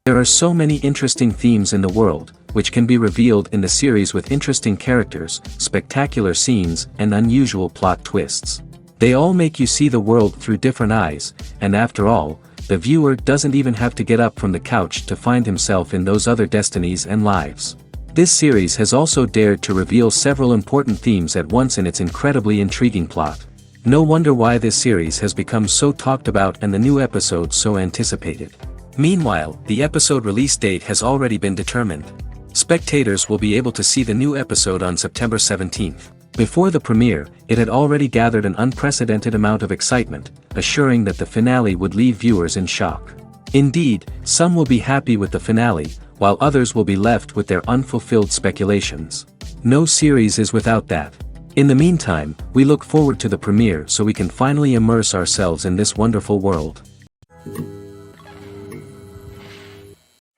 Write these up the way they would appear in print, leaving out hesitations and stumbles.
There are so many interesting themes in the world, which can be revealed in the series with interesting characters, spectacular scenes, and unusual plot twists. They all make you see the world through different eyes, and after all, the viewer doesn't even have to get up from the couch to find himself in those other destinies and lives. This series has also dared to reveal several important themes at once in its incredibly intriguing plot. No wonder why this series has become so talked about and the new episodes so anticipated. Meanwhile, the episode release date has already been determined. Spectators will be able to see the new episode on September 17th. Before the premiere, it had already gathered an unprecedented amount of excitement, assuring that the finale would leave viewers in shock. Indeed, some will be happy with the finale, while others will be left with their unfulfilled speculations. No series is without that. In the meantime, we look forward to the premiere so we can finally immerse ourselves in this wonderful world.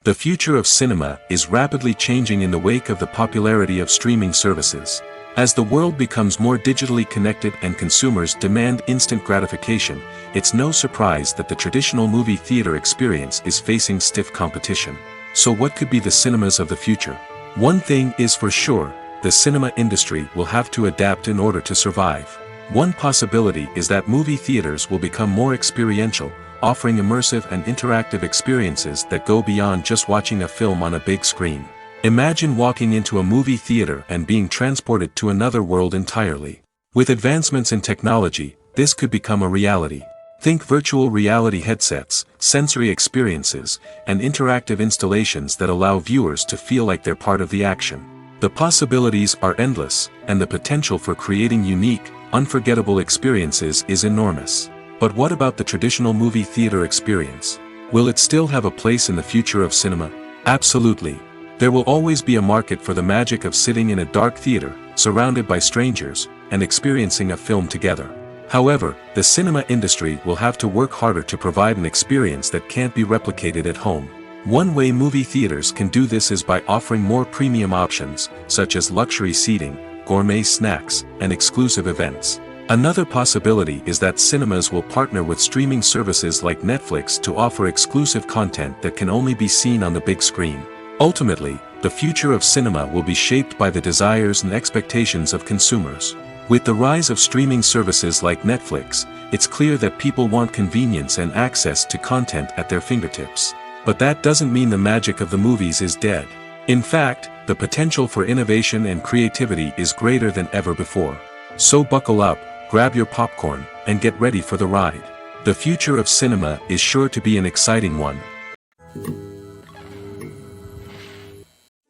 The future of cinema is rapidly changing in the wake of the popularity of streaming services. As the world becomes more digitally connected and consumers demand instant gratification, it's no surprise that the traditional movie theater experience is facing stiff competition. So what could be the cinemas of the future? One thing is for sure, the cinema industry will have to adapt in order to survive. One possibility is that movie theaters will become more experiential, offering immersive and interactive experiences that go beyond just watching a film on a big screen. Imagine walking into a movie theater and being transported to another world entirely. With advancements in technology, this could become a reality. Think virtual reality headsets, sensory experiences, and interactive installations that allow viewers to feel like they're part of the action. The possibilities are endless, and the potential for creating unique, unforgettable experiences is enormous. But what about the traditional movie theater experience? Will it still have a place in the future of cinema? Absolutely. There will always be a market for the magic of sitting in a dark theater, surrounded by strangers, and experiencing a film together. However, the cinema industry will have to work harder to provide an experience that can't be replicated at home. One way movie theaters can do this is by offering more premium options, such as luxury seating, gourmet snacks, and exclusive events. Another possibility is that cinemas will partner with streaming services like Netflix to offer exclusive content that can only be seen on the big screen. Ultimately, the future of cinema will be shaped by the desires and expectations of consumers. With the rise of streaming services like Netflix, it's clear that people want convenience and access to content at their fingertips. But that doesn't mean the magic of the movies is dead. In fact, the potential for innovation and creativity is greater than ever before. So buckle up, grab your popcorn, and get ready for the ride. The future of cinema is sure to be an exciting one.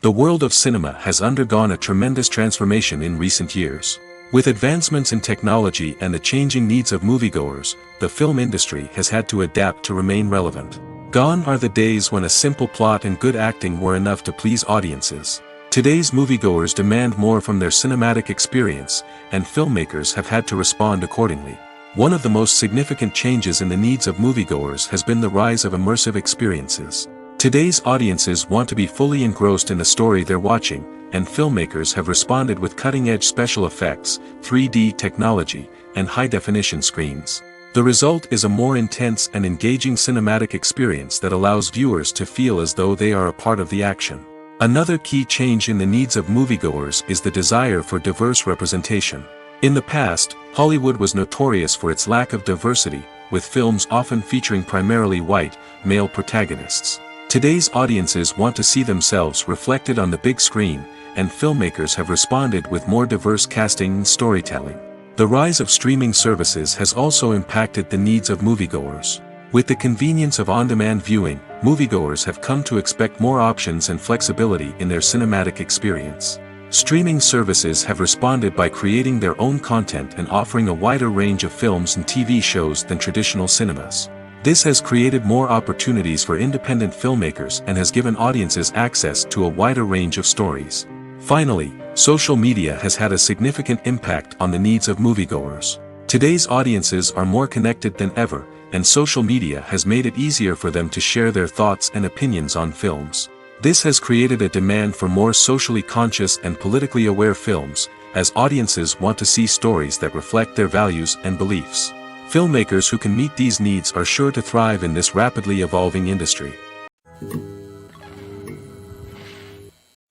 The world of cinema has undergone a tremendous transformation in recent years. With advancements in technology and the changing needs of moviegoers, the film industry has had to adapt to remain relevant. Gone are the days when a simple plot and good acting were enough to please audiences. Today's moviegoers demand more from their cinematic experience, and filmmakers have had to respond accordingly. One of the most significant changes in the needs of moviegoers has been the rise of immersive experiences. Today's audiences want to be fully engrossed in the story they're watching, and filmmakers have responded with cutting-edge special effects, 3D technology, and high-definition screens. The result is a more intense and engaging cinematic experience that allows viewers to feel as though they are a part of the action. Another key change in the needs of moviegoers is the desire for diverse representation. In the past, Hollywood was notorious for its lack of diversity, with films often featuring primarily white, male protagonists. Today's audiences want to see themselves reflected on the big screen, and filmmakers have responded with more diverse casting and storytelling. The rise of streaming services has also impacted the needs of moviegoers. With the convenience of on-demand viewing, moviegoers have come to expect more options and flexibility in their cinematic experience. Streaming services have responded by creating their own content and offering a wider range of films and TV shows than traditional cinemas. This has created more opportunities for independent filmmakers and has given audiences access to a wider range of stories. Finally, social media has had a significant impact on the needs of moviegoers. Today's audiences are more connected than ever, and social media has made it easier for them to share their thoughts and opinions on films. This has created a demand for more socially conscious and politically aware films, as audiences want to see stories that reflect their values and beliefs. Filmmakers who can meet these needs are sure to thrive in this rapidly evolving industry.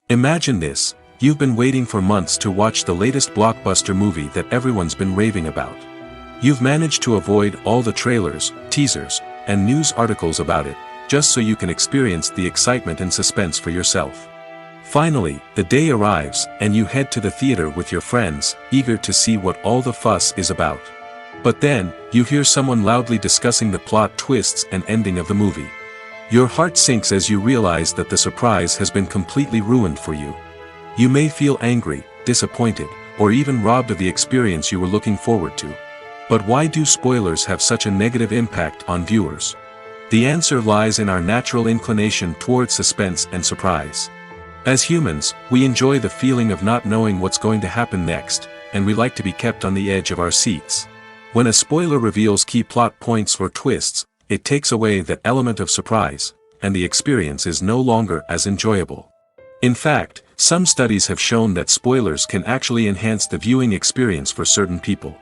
Imagine this: you've been waiting for months to watch the latest blockbuster movie that everyone's been raving about. You've managed to avoid all the trailers, teasers, and news articles about it, just so you can experience the excitement and suspense for yourself. Finally, the day arrives, and you head to the theater with your friends, eager to see what all the fuss is about. But then, you hear someone loudly discussing the plot twists and ending of the movie. Your heart sinks as you realize that the surprise has been completely ruined for you. You may feel angry, disappointed, or even robbed of the experience you were looking forward to. But why do spoilers have such a negative impact on viewers? The answer lies in our natural inclination towards suspense and surprise. As humans, we enjoy the feeling of not knowing what's going to happen next, and we like to be kept on the edge of our seats. When a spoiler reveals key plot points or twists, it takes away that element of surprise, and the experience is no longer as enjoyable. In fact, some studies have shown that spoilers can actually enhance the viewing experience for certain people.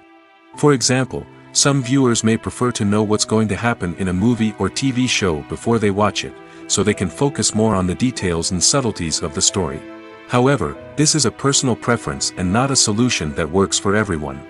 For example, some viewers may prefer to know what's going to happen in a movie or TV show before they watch it, so they can focus more on the details and subtleties of the story. However, this is a personal preference and not a solution that works for everyone.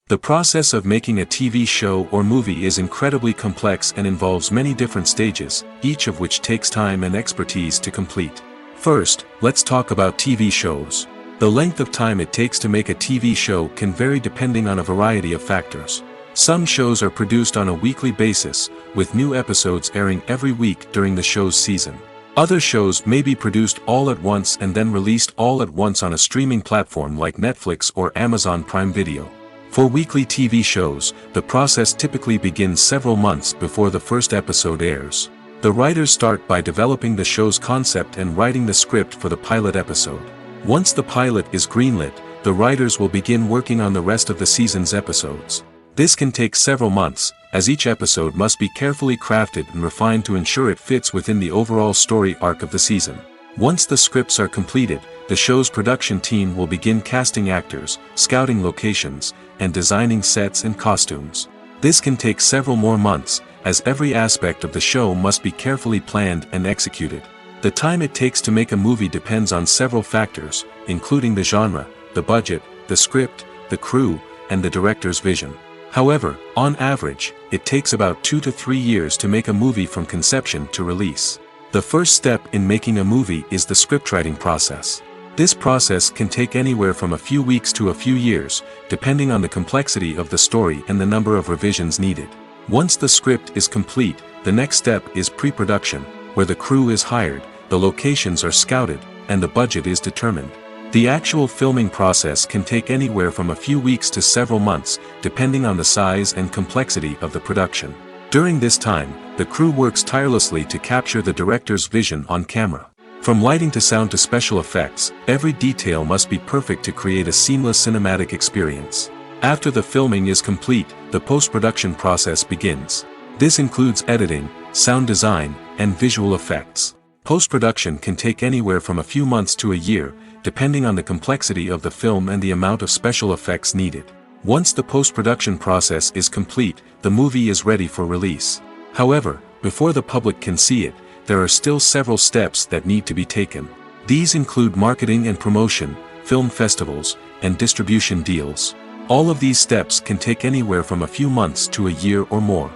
The process of making a TV show or movie is incredibly complex and involves many different stages, each of which takes time and expertise to complete. First, let's talk about TV shows. The length of time it takes to make a TV show can vary depending on a variety of factors. Some shows are produced on a weekly basis, with new episodes airing every week during the show's season. Other shows may be produced all at once and then released all at once on a streaming platform like Netflix or Amazon Prime Video. For weekly TV shows, the process typically begins several months before the first episode airs. The writers start by developing the show's concept and writing the script for the pilot episode. Once the pilot is greenlit, the writers will begin working on the rest of the season's episodes. This can take several months, as each episode must be carefully crafted and refined to ensure it fits within the overall story arc of the season. Once the scripts are completed, the show's production team will begin casting actors, scouting locations, and designing sets and costumes. This can take several more months, as every aspect of the show must be carefully planned and executed. The time it takes to make a movie depends on several factors, including the genre, the budget, the script, the crew, and the director's vision. However, on average, it takes about 2 to 3 years to make a movie from conception to release. The first step in making a movie is the scriptwriting process. This process can take anywhere from a few weeks to a few years, depending on the complexity of the story and the number of revisions needed. Once the script is complete, the next step is pre-production, where the crew is hired, the locations are scouted, and the budget is determined. The actual filming process can take anywhere from a few weeks to several months, depending on the size and complexity of the production. During this time, the crew works tirelessly to capture the director's vision on camera. From lighting to sound to special effects, every detail must be perfect to create a seamless cinematic experience. After the filming is complete, the post-production process begins. This includes editing, sound design, and visual effects. Post-production can take anywhere from a few months to a year, depending on the complexity of the film and the amount of special effects needed. Once the post-production process is complete, the movie is ready for release. However, before the public can see it, there are still several steps that need to be taken. These include marketing and promotion, film festivals, and distribution deals. All of these steps can take anywhere from a few months to a year or more.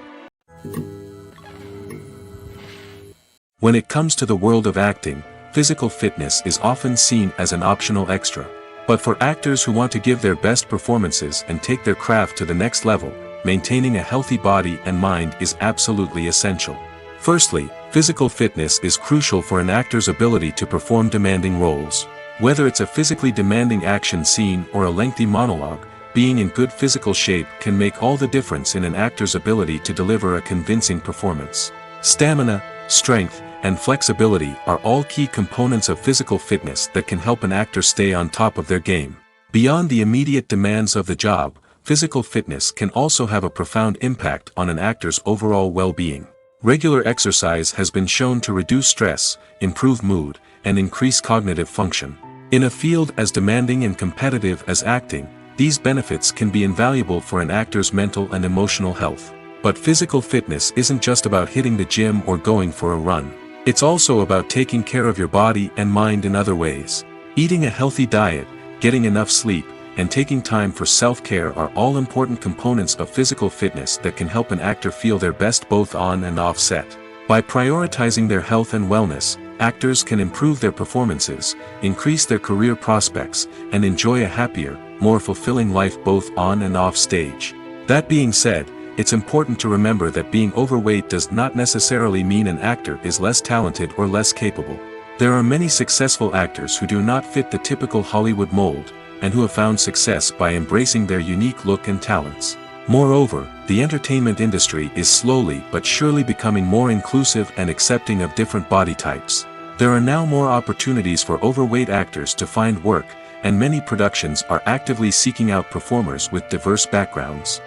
When it comes to the world of acting, physical fitness is often seen as an optional extra. But for actors who want to give their best performances and take their craft to the next level, maintaining a healthy body and mind is absolutely essential. Firstly, physical fitness is crucial for an actor's ability to perform demanding roles. Whether it's a physically demanding action scene or a lengthy monologue, being in good physical shape can make all the difference in an actor's ability to deliver a convincing performance. Stamina, strength, and flexibility are all key components of physical fitness that can help an actor stay on top of their game. Beyond the immediate demands of the job, physical fitness can also have a profound impact on an actor's overall well-being. Regular exercise has been shown to reduce stress, improve mood, and increase cognitive function. In a field as demanding and competitive as acting, these benefits can be invaluable for an actor's mental and emotional health. But physical fitness isn't just about hitting the gym or going for a run. It's also about taking care of your body and mind in other ways. Eating a healthy diet, getting enough sleep, and taking time for self-care are all important components of physical fitness that can help an actor feel their best both on and off set. By prioritizing their health and wellness, actors can improve their performances, increase their career prospects, and enjoy a happier, more fulfilling life both on and off stage. That being said, it's important to remember that being overweight does not necessarily mean an actor is less talented or less capable. There are many successful actors who do not fit the typical Hollywood mold, and who have found success by embracing their unique look and talents. Moreover, the entertainment industry is slowly but surely becoming more inclusive and accepting of different body types. There are now more opportunities for overweight actors to find work, and many productions are actively seeking out performers with diverse backgrounds.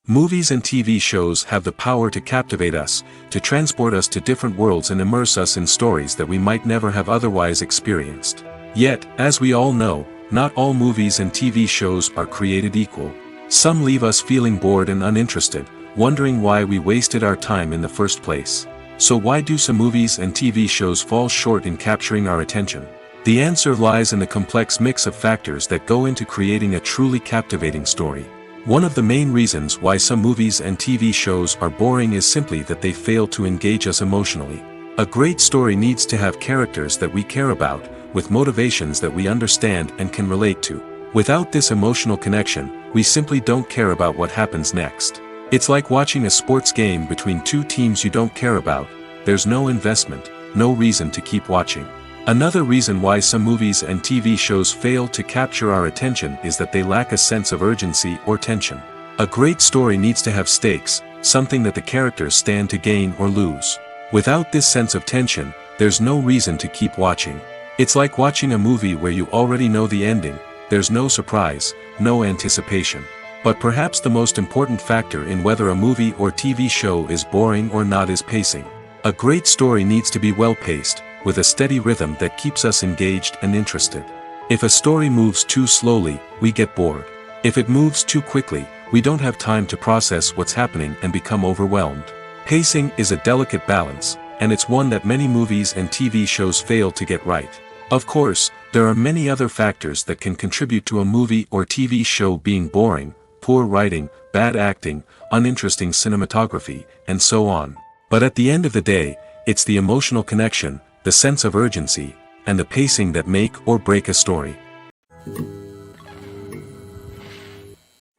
Movies and TV shows have the power to captivate us, to transport us to different worlds and immerse us in stories that we might never have otherwise experienced. Yet, as we all know, not all movies and TV shows are created equal. Some leave us feeling bored and uninterested, wondering why we wasted our time in the first place. So why do some movies and TV shows fall short in capturing our attention? The answer lies in the complex mix of factors that go into creating a truly captivating story. One of the main reasons why some movies and TV shows are boring is simply that they fail to engage us emotionally. A great story needs to have characters that we care about, with motivations that we understand and can relate to. Without this emotional connection, we simply don't care about what happens next. It's like watching a sports game between two teams you don't care about. There's no investment, no reason to keep watching. Another reason why some movies and TV shows fail to capture our attention is that they lack a sense of urgency or tension. A great story needs to have stakes, something that the characters stand to gain or lose. Without this sense of tension, there's no reason to keep watching. It's like watching a movie where you already know the ending. There's no surprise, no anticipation. But perhaps the most important factor in whether a movie or TV show is boring or not is pacing. A great story needs to be well-paced, with a steady rhythm that keeps us engaged and interested. If a story moves too slowly, we get bored. If it moves too quickly, we don't have time to process what's happening and become overwhelmed. Pacing is a delicate balance, and it's one that many movies and TV shows fail to get right. Of course, there are many other factors that can contribute to a movie or TV show being boring: poor writing, bad acting, uninteresting cinematography, and so on. But at the end of the day, it's the emotional connection, the sense of urgency, and the pacing that make or break a story.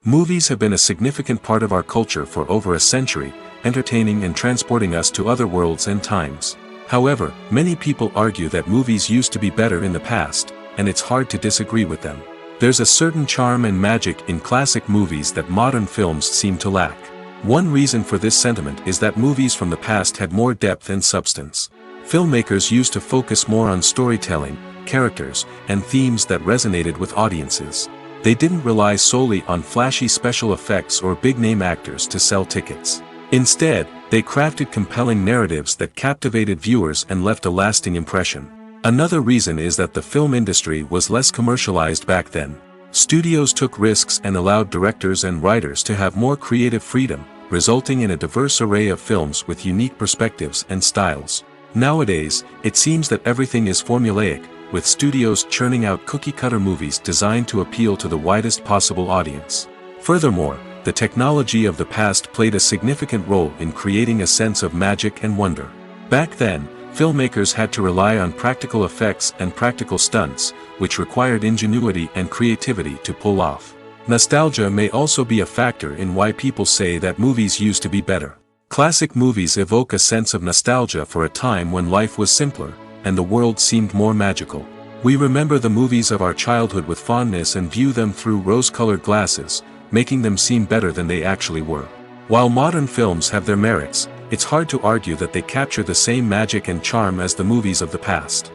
Movies have been a significant part of our culture for over a century, entertaining and transporting us to other worlds and times. However, many people argue that movies used to be better in the past, and it's hard to disagree with them. There's a certain charm and magic in classic movies that modern films seem to lack. One reason for this sentiment is that movies from the past had more depth and substance. Filmmakers used to focus more on storytelling, characters, and themes that resonated with audiences. They didn't rely solely on flashy special effects or big-name actors to sell tickets. Instead, they crafted compelling narratives that captivated viewers and left a lasting impression. Another reason is that the film industry was less commercialized back then. Studios took risks and allowed directors and writers to have more creative freedom, resulting in a diverse array of films with unique perspectives and styles. Nowadays, it seems that everything is formulaic, with studios churning out cookie-cutter movies designed to appeal to the widest possible audience. Furthermore, the technology of the past played a significant role in creating a sense of magic and wonder. Back then, filmmakers had to rely on practical effects and practical stunts, which required ingenuity and creativity to pull off. Nostalgia may also be a factor in why people say that movies used to be better. Classic movies evoke a sense of nostalgia for a time when life was simpler, and the world seemed more magical. We remember the movies of our childhood with fondness and view them through rose-colored glasses, making them seem better than they actually were. While modern films have their merits, it's hard to argue that they capture the same magic and charm as the movies of the past.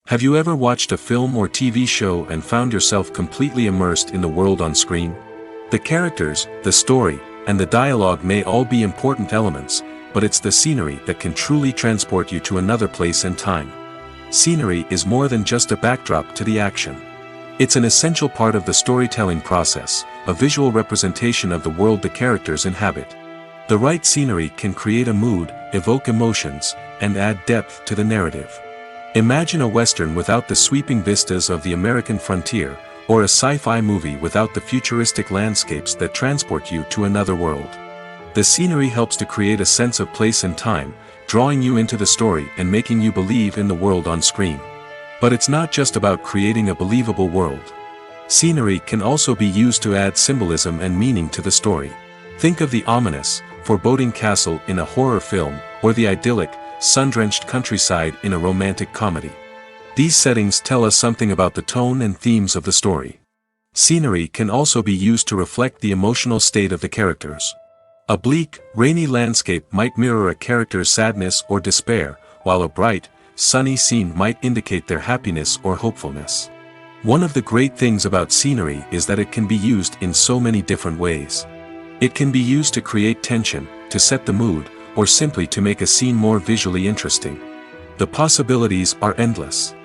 Have you ever watched a film or TV show and found yourself completely immersed in the world on screen? The characters, the story, and the dialogue may all be important elements, but it's the scenery that can truly transport you to another place and time. Scenery is more than just a backdrop to the action. It's an essential part of the storytelling process, a visual representation of the world the characters inhabit. The right scenery can create a mood, evoke emotions, and add depth to the narrative. Imagine a Western without the sweeping vistas of the American frontier, or a sci-fi movie without the futuristic landscapes that transport you to another world. The scenery helps to create a sense of place and time, drawing you into the story and making you believe in the world on screen. But it's not just about creating a believable world. Scenery can also be used to add symbolism and meaning to the story. Think of the ominous, foreboding castle in a horror film, or the idyllic, sun-drenched countryside in a romantic comedy. These settings tell us something about the tone and themes of the story. Scenery can also be used to reflect the emotional state of the characters. A bleak, rainy landscape might mirror a character's sadness or despair, while a bright, sunny scene might indicate their happiness or hopefulness. One of the great things about scenery is that it can be used in so many different ways. It can be used to create tension, to set the mood, or simply to make a scene more visually interesting. The possibilities are endless.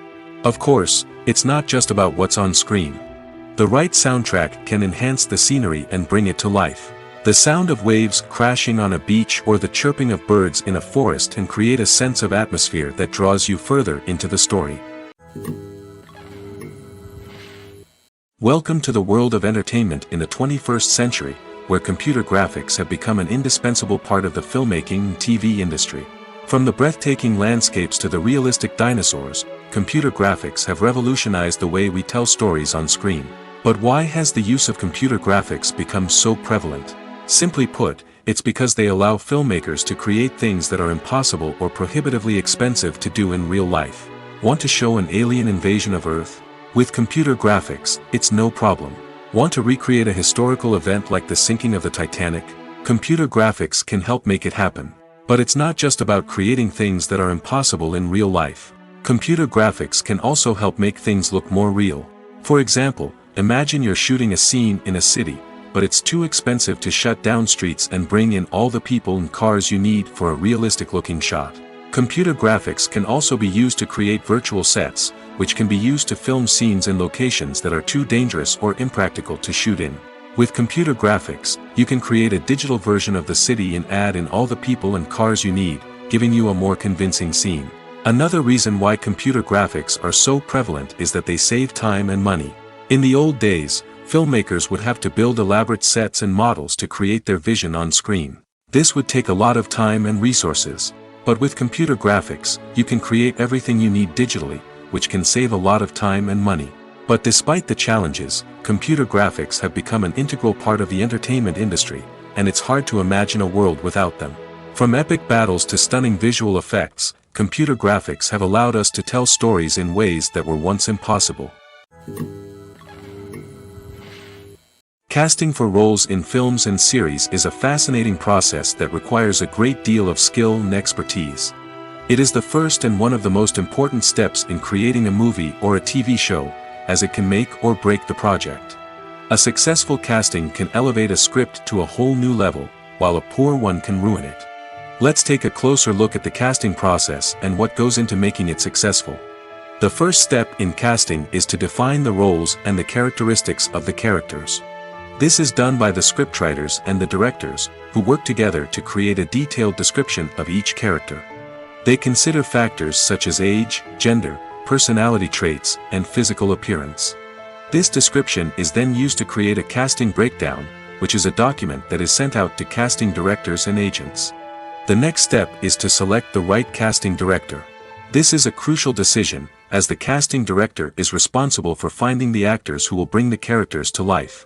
Of course, it's not just about what's on screen. The right soundtrack can enhance the scenery and bring it to life. The sound of waves crashing on a beach or the chirping of birds in a forest can create a sense of atmosphere that draws you further into the story. Welcome to the world of entertainment in the 21st century, where computer graphics have become an indispensable part of the filmmaking and TV industry. From the breathtaking landscapes to the realistic dinosaurs, computer graphics have revolutionized the way we tell stories on screen. But why has the use of computer graphics become so prevalent? Simply put, it's because they allow filmmakers to create things that are impossible or prohibitively expensive to do in real life. Want to show an alien invasion of Earth? With computer graphics, it's no problem. Want to recreate a historical event like the sinking of the Titanic? Computer graphics can help make it happen. But it's not just about creating things that are impossible in real life. Computer graphics can also help make things look more real. For example, imagine you're shooting a scene in a city, but it's too expensive to shut down streets and bring in all the people and cars you need for a realistic-looking shot. Computer graphics can also be used to create virtual sets, which can be used to film scenes in locations that are too dangerous or impractical to shoot in. With computer graphics, you can create a digital version of the city and add in all the people and cars you need, giving you a more convincing scene. Another reason why computer graphics are so prevalent is that they save time and money. In the old days, filmmakers would have to build elaborate sets and models to create their vision on screen. This would take a lot of time and resources. But with computer graphics, you can create everything you need digitally, which can save a lot of time and money. But despite the challenges, computer graphics have become an integral part of the entertainment industry, and it's hard to imagine a world without them. From epic battles to stunning visual effects, computer graphics have allowed us to tell stories in ways that were once impossible. Casting for roles in films and series is a fascinating process that requires a great deal of skill and expertise. It is the first and one of the most important steps in creating a movie or a TV show, as it can make or break the project. A successful casting can elevate a script to a whole new level, while a poor one can ruin it. Let's take a closer look at the casting process and what goes into making it successful. The first step in casting is to define the roles and the characteristics of the characters. This is done by the scriptwriters and the directors, who work together to create a detailed description of each character. They consider factors such as age, gender, personality traits, and physical appearance. This description is then used to create a casting breakdown, which is a document that is sent out to casting directors and agents. The next step is to select the right casting director. This is a crucial decision, as the casting director is responsible for finding the actors who will bring the characters to life.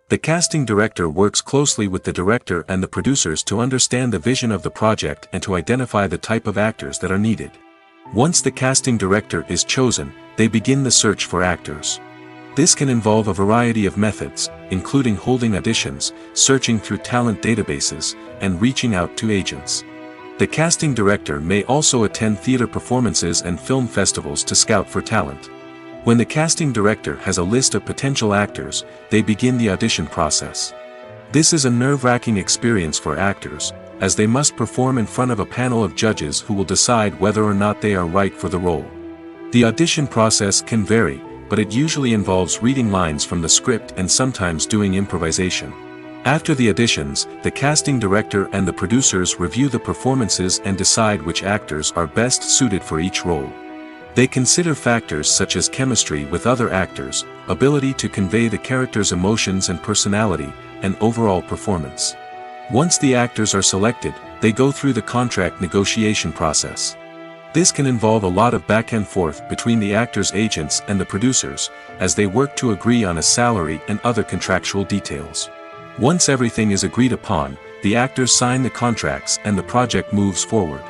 The casting director works closely with the director and the producers to understand the vision of the project and to identify the type of actors that are needed. Once the casting director is chosen, they begin the search for actors. This can involve a variety of methods, including holding auditions, searching through talent databases, and reaching out to agents. The casting director may also attend theater performances and film festivals to scout for talent. When the casting director has a list of potential actors, they begin the audition process. This is a nerve-wracking experience for actors, as they must perform in front of a panel of judges who will decide whether or not they are right for the role. The audition process can vary, but it usually involves reading lines from the script and sometimes doing improvisation. After the auditions, the casting director and the producers review the performances and decide which actors are best suited for each role. They consider factors such as chemistry with other actors, ability to convey the character's emotions and personality, and overall performance. Once the actors are selected, they go through the contract negotiation process. This can involve a lot of back and forth between the actors' agents and the producers, as they work to agree on a salary and other contractual details. Once everything is agreed upon, the actors sign the contracts and the project moves forward.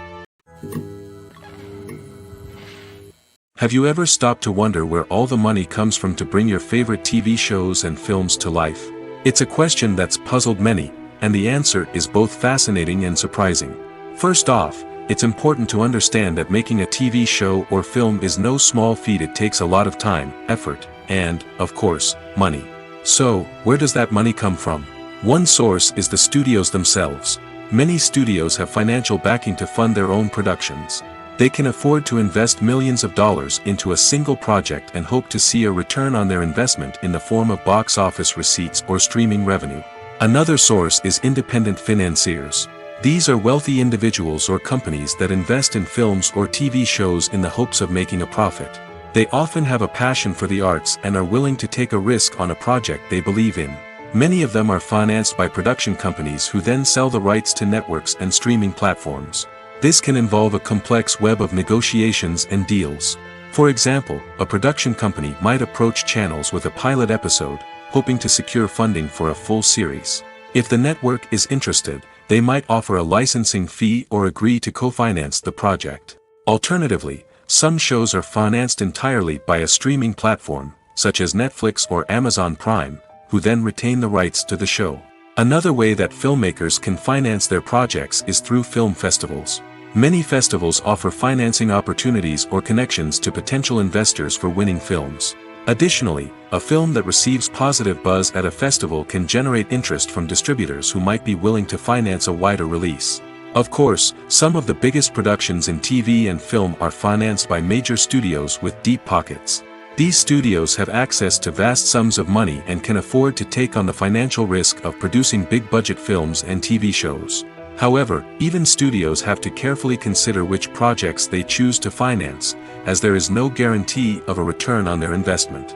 Have you ever stopped to wonder where all the money comes from to bring your favorite TV shows and films to life? It's a question that's puzzled many, and the answer is both fascinating and surprising. First off, it's important to understand that making a TV show or film is no small feat. It takes a lot of time, effort, and, of course, money. So, where does that money come from? One source is the studios themselves. Many studios have financial backing to fund their own productions. They can afford to invest millions of dollars into a single project and hope to see a return on their investment in the form of box office receipts or streaming revenue. Another source is independent financiers. These are wealthy individuals or companies that invest in films or TV shows in the hopes of making a profit. They often have a passion for the arts and are willing to take a risk on a project they believe in. Many of them are financed by production companies who then sell the rights to networks and streaming platforms. This can involve a complex web of negotiations and deals. For example, a production company might approach channels with a pilot episode, hoping to secure funding for a full series. If the network is interested, they might offer a licensing fee or agree to co-finance the project. Alternatively, some shows are financed entirely by a streaming platform, such as Netflix or Amazon Prime, who then retain the rights to the show. Another way that filmmakers can finance their projects is through film festivals. Many festivals offer financing opportunities or connections to potential investors for winning films. Additionally, a film that receives positive buzz at a festival can generate interest from distributors who might be willing to finance a wider release. Of course, some of the biggest productions in TV and film are financed by major studios with deep pockets. These studios have access to vast sums of money and can afford to take on the financial risk of producing big-budget films and TV shows. However, even studios have to carefully consider which projects they choose to finance, as there is no guarantee of a return on their investment.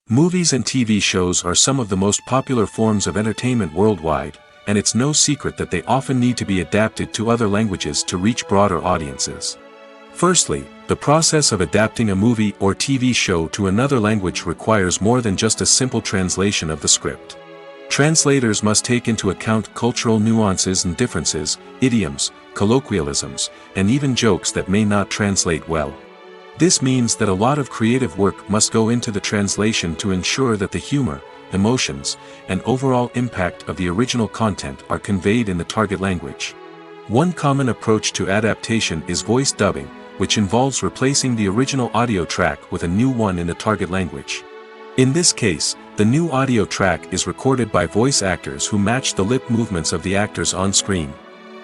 Movies and TV shows are some of the most popular forms of entertainment worldwide, and it's no secret that they often need to be adapted to other languages to reach broader audiences. Firstly, the process of adapting a movie or TV show to another language requires more than just a simple translation of the script. Translators must take into account cultural nuances and differences, idioms, colloquialisms, and even jokes that may not translate well. This means that a lot of creative work must go into the translation to ensure that the humor, emotions, and overall impact of the original content are conveyed in the target language. One common approach to adaptation is voice dubbing, which involves replacing the original audio track with a new one in the target language. In this case, the new audio track is recorded by voice actors who match the lip movements of the actors on screen.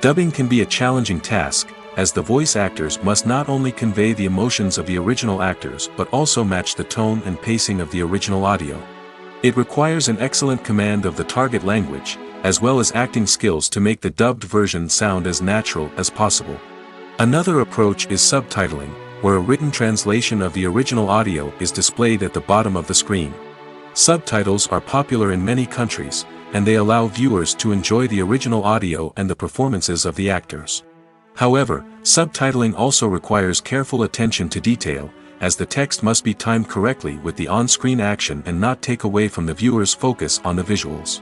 Dubbing can be a challenging task, as the voice actors must not only convey the emotions of the original actors but also match the tone and pacing of the original audio. It requires an excellent command of the target language, as well as acting skills to make the dubbed version sound as natural as possible. Another approach is subtitling, where a written translation of the original audio is displayed at the bottom of the screen. Subtitles are popular in many countries, and they allow viewers to enjoy the original audio and the performances of the actors. However, subtitling also requires careful attention to detail, as the text must be timed correctly with the on-screen action and not take away from the viewer's focus on the visuals.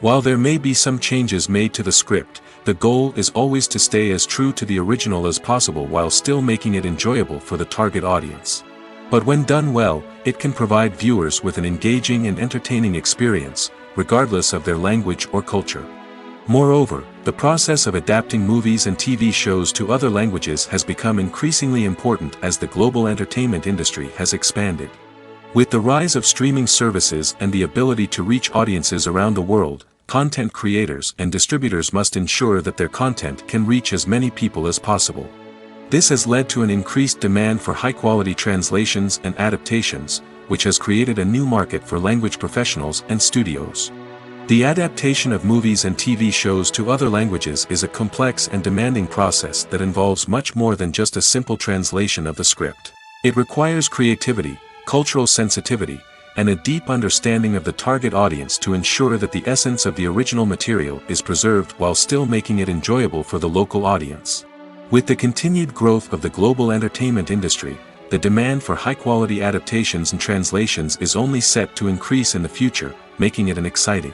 While there may be some changes made to the script, the goal is always to stay as true to the original as possible while still making it enjoyable for the target audience. But when done well, it can provide viewers with an engaging and entertaining experience, regardless of their language or culture. Moreover, the process of adapting movies and TV shows to other languages has become increasingly important as the global entertainment industry has expanded. With the rise of streaming services and the ability to reach audiences around the world, content creators and distributors must ensure that their content can reach as many people as possible. This has led to an increased demand for high-quality translations and adaptations, which has created a new market for language professionals and studios. The adaptation of movies and TV shows to other languages is a complex and demanding process that involves much more than just a simple translation of the script. It requires creativity, cultural sensitivity, and a deep understanding of the target audience to ensure that the essence of the original material is preserved while still making it enjoyable for the local audience. With the continued growth of the global entertainment industry, the demand for high-quality adaptations and translations is only set to increase in the future, making it exciting.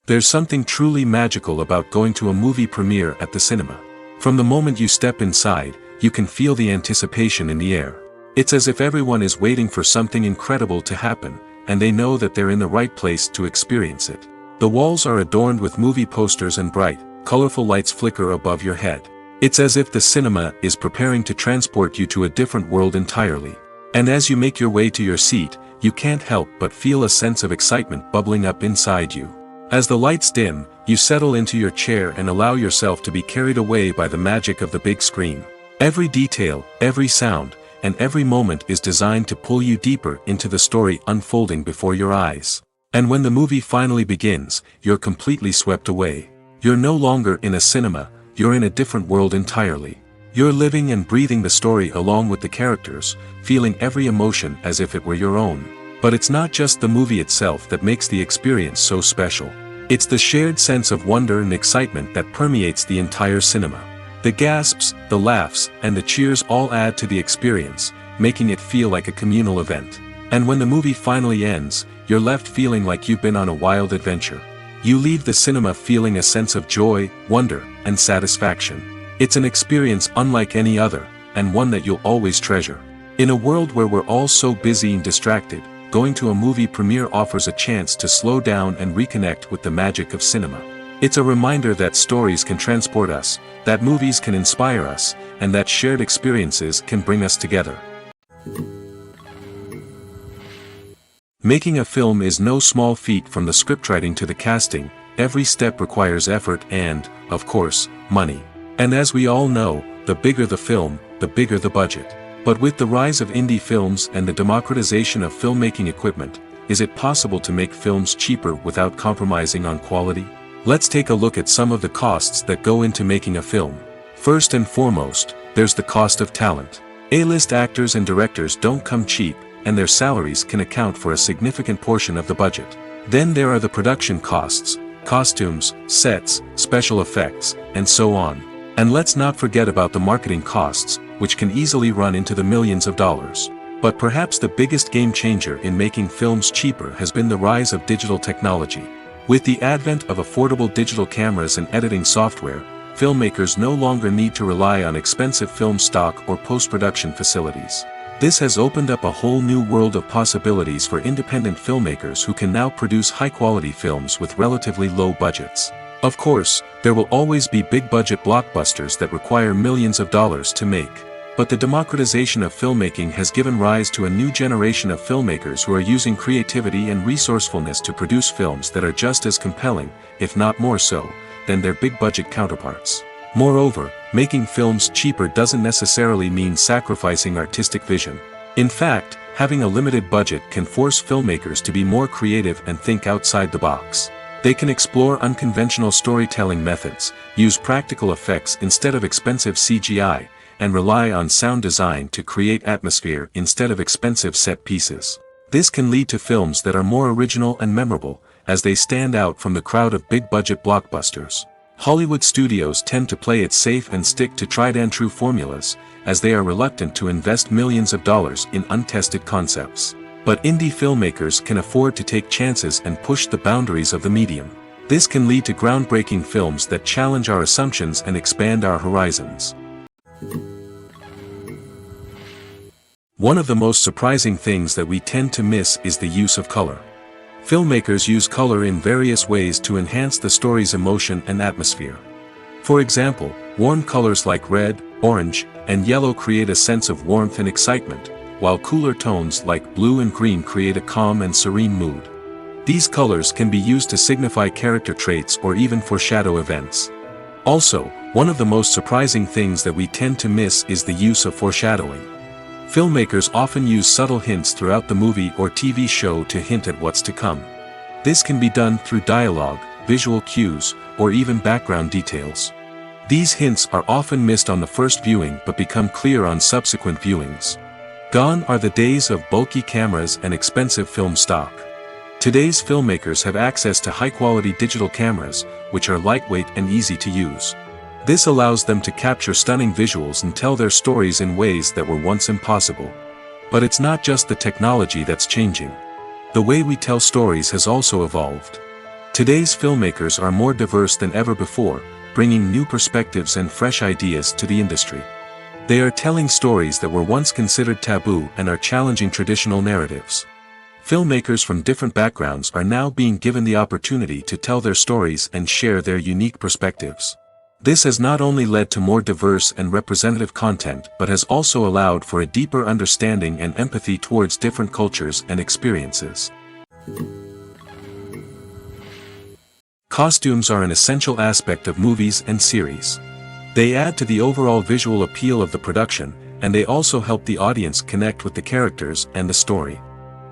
There's something truly magical about going to a movie premiere at the cinema. From the moment you step inside, you can feel the anticipation in the air. It's as if everyone is waiting for something incredible to happen, and they know that they're in the right place to experience it. The walls are adorned with movie posters and bright, colorful lights flicker above your head. It's as if the cinema is preparing to transport you to a different world entirely. And as you make your way to your seat, you can't help but feel a sense of excitement bubbling up inside you. As the lights dim, you settle into your chair and allow yourself to be carried away by the magic of the big screen. Every detail, every sound, and every moment is designed to pull you deeper into the story unfolding before your eyes. And when the movie finally begins, you're completely swept away. You're no longer in a cinema, you're in a different world entirely. You're living and breathing the story along with the characters, feeling every emotion as if it were your own. But it's not just the movie itself that makes the experience so special. It's the shared sense of wonder and excitement that permeates the entire cinema. The gasps, the laughs, and the cheers all add to the experience, making it feel like a communal event. And when the movie finally ends, you're left feeling like you've been on a wild adventure. You leave the cinema feeling a sense of joy, wonder, and satisfaction. It's an experience unlike any other, and one that you'll always treasure. In a world where we're all so busy and distracted, going to a movie premiere offers a chance to slow down and reconnect with the magic of cinema. It's a reminder that stories can transport us, that movies can inspire us, and that shared experiences can bring us together. Making a film is no small feat. From the scriptwriting to the casting, every step requires effort and, of course, money. And as we all know, the bigger the film, the bigger the budget. But with the rise of indie films and the democratization of filmmaking equipment, is it possible to make films cheaper without compromising on quality? Let's take a look at some of the costs that go into making a film. First and foremost, there's the cost of talent. A-list actors and directors don't come cheap, and their salaries can account for a significant portion of the budget. Then there are the production costs, costumes, sets, special effects, and so on. And let's not forget about the marketing costs, which can easily run into the millions of dollars. But perhaps the biggest game changer in making films cheaper has been the rise of digital technology. With the advent of affordable digital cameras and editing software, filmmakers no longer need to rely on expensive film stock or post-production facilities. This has opened up a whole new world of possibilities for independent filmmakers who can now produce high-quality films with relatively low budgets. Of course, there will always be big-budget blockbusters that require millions of dollars to make. But the democratization of filmmaking has given rise to a new generation of filmmakers who are using creativity and resourcefulness to produce films that are just as compelling, if not more so, than their big-budget counterparts. Moreover, making films cheaper doesn't necessarily mean sacrificing artistic vision. In fact, having a limited budget can force filmmakers to be more creative and think outside the box. They can explore unconventional storytelling methods, use practical effects instead of expensive CGI, and rely on sound design to create atmosphere instead of expensive set pieces. This can lead to films that are more original and memorable, as they stand out from the crowd of big-budget blockbusters. Hollywood studios tend to play it safe and stick to tried-and-true formulas, as they are reluctant to invest millions of dollars in untested concepts. But indie filmmakers can afford to take chances and push the boundaries of the medium. This can lead to groundbreaking films that challenge our assumptions and expand our horizons. One of the most surprising things that we tend to miss is the use of color. Filmmakers use color in various ways to enhance the story's emotion and atmosphere. For example, warm colors like red, orange, and yellow create a sense of warmth and excitement, while cooler tones like blue and green create a calm and serene mood. These colors can be used to signify character traits or even foreshadow events. Also, one of the most surprising things that we tend to miss is the use of foreshadowing. Filmmakers often use subtle hints throughout the movie or TV show to hint at what's to come. This can be done through dialogue, visual cues, or even background details. These hints are often missed on the first viewing but become clear on subsequent viewings. Gone are the days of bulky cameras and expensive film stock. Today's filmmakers have access to high-quality digital cameras, which are lightweight and easy to use. This allows them to capture stunning visuals and tell their stories in ways that were once impossible. But it's not just the technology that's changing. The way we tell stories has also evolved. Today's filmmakers are more diverse than ever before, bringing new perspectives and fresh ideas to the industry. They are telling stories that were once considered taboo and are challenging traditional narratives. Filmmakers from different backgrounds are now being given the opportunity to tell their stories and share their unique perspectives. This has not only led to more diverse and representative content but has also allowed for a deeper understanding and empathy towards different cultures and experiences. Costumes are an essential aspect of movies and series. They add to the overall visual appeal of the production, and they also help the audience connect with the characters and the story.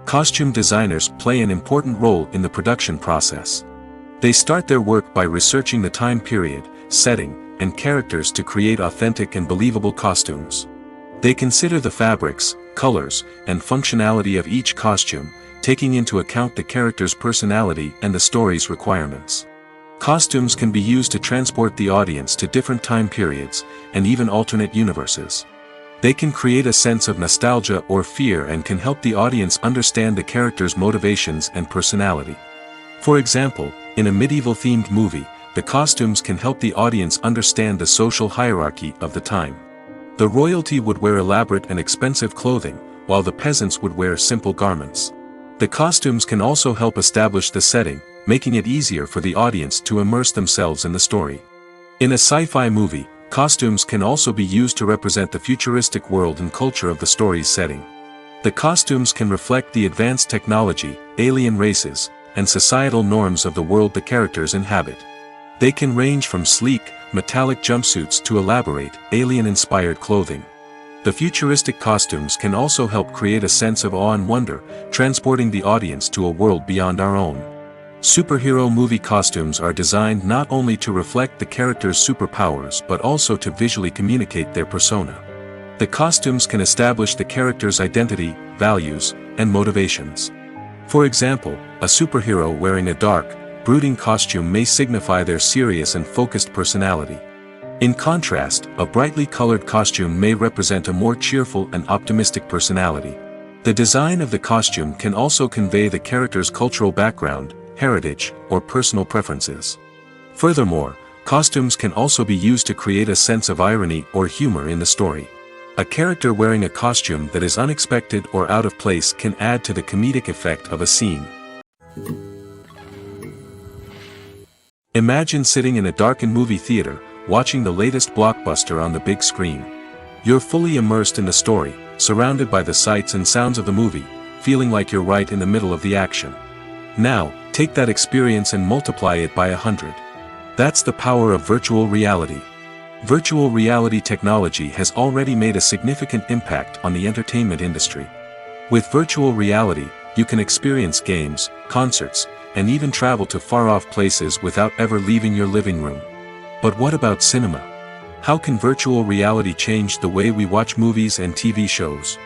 Costume designers play an important role in the production process. They start their work by researching the time period, setting, and characters to create authentic and believable costumes. They consider the fabrics, colors, and functionality of each costume, taking into account the character's personality and the story's requirements. Costumes can be used to transport the audience to different time periods, and even alternate universes. They can create a sense of nostalgia or fear and can help the audience understand the character's motivations and personality. For example, in a medieval-themed movie, the costumes can help the audience understand the social hierarchy of the time. The royalty would wear elaborate and expensive clothing, while the peasants would wear simple garments. The costumes can also help establish the setting, making it easier for the audience to immerse themselves in the story. In a sci-fi movie, costumes can also be used to represent the futuristic world and culture of the story's setting. The costumes can reflect the advanced technology, alien races, and societal norms of the world the characters inhabit. They can range from sleek, metallic jumpsuits to elaborate, alien-inspired clothing. The futuristic costumes can also help create a sense of awe and wonder, transporting the audience to a world beyond our own. Superhero movie costumes are designed not only to reflect the character's superpowers but also to visually communicate their persona. The costumes can establish the character's identity, values, and motivations. For example, a superhero wearing a dark, brooding costume may signify their serious and focused personality. In contrast, a brightly colored costume may represent a more cheerful and optimistic personality. The design of the costume can also convey the character's cultural background, heritage, or personal preferences. Furthermore, costumes can also be used to create a sense of irony or humor in the story. A character wearing a costume that is unexpected or out of place can add to the comedic effect of a scene. Imagine sitting in a darkened movie theater, watching the latest blockbuster on the big screen. You're fully immersed in the story, surrounded by the sights and sounds of the movie, feeling like you're right in the middle of the action. Now, take that experience and multiply it by 100. That's the power of virtual reality. Virtual reality technology has already made a significant impact on the entertainment industry. With virtual reality, you can experience games, concerts, and even travel to far-off places without ever leaving your living room. But what about cinema? How can virtual reality change the way we watch movies and TV shows?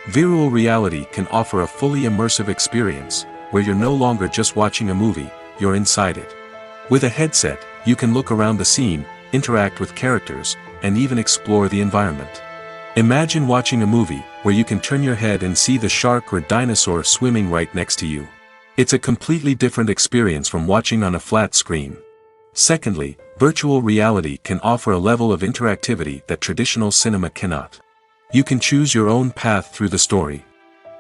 Virtual reality can offer a fully immersive experience, where you're no longer just watching a movie, you're inside it. With a headset, you can look around the scene, interact with characters, and even explore the environment. Imagine watching a movie, where you can turn your head and see the shark or dinosaur swimming right next to you. It's a completely different experience from watching on a flat screen. Secondly, virtual reality can offer a level of interactivity that traditional cinema cannot. You can choose your own path through the story.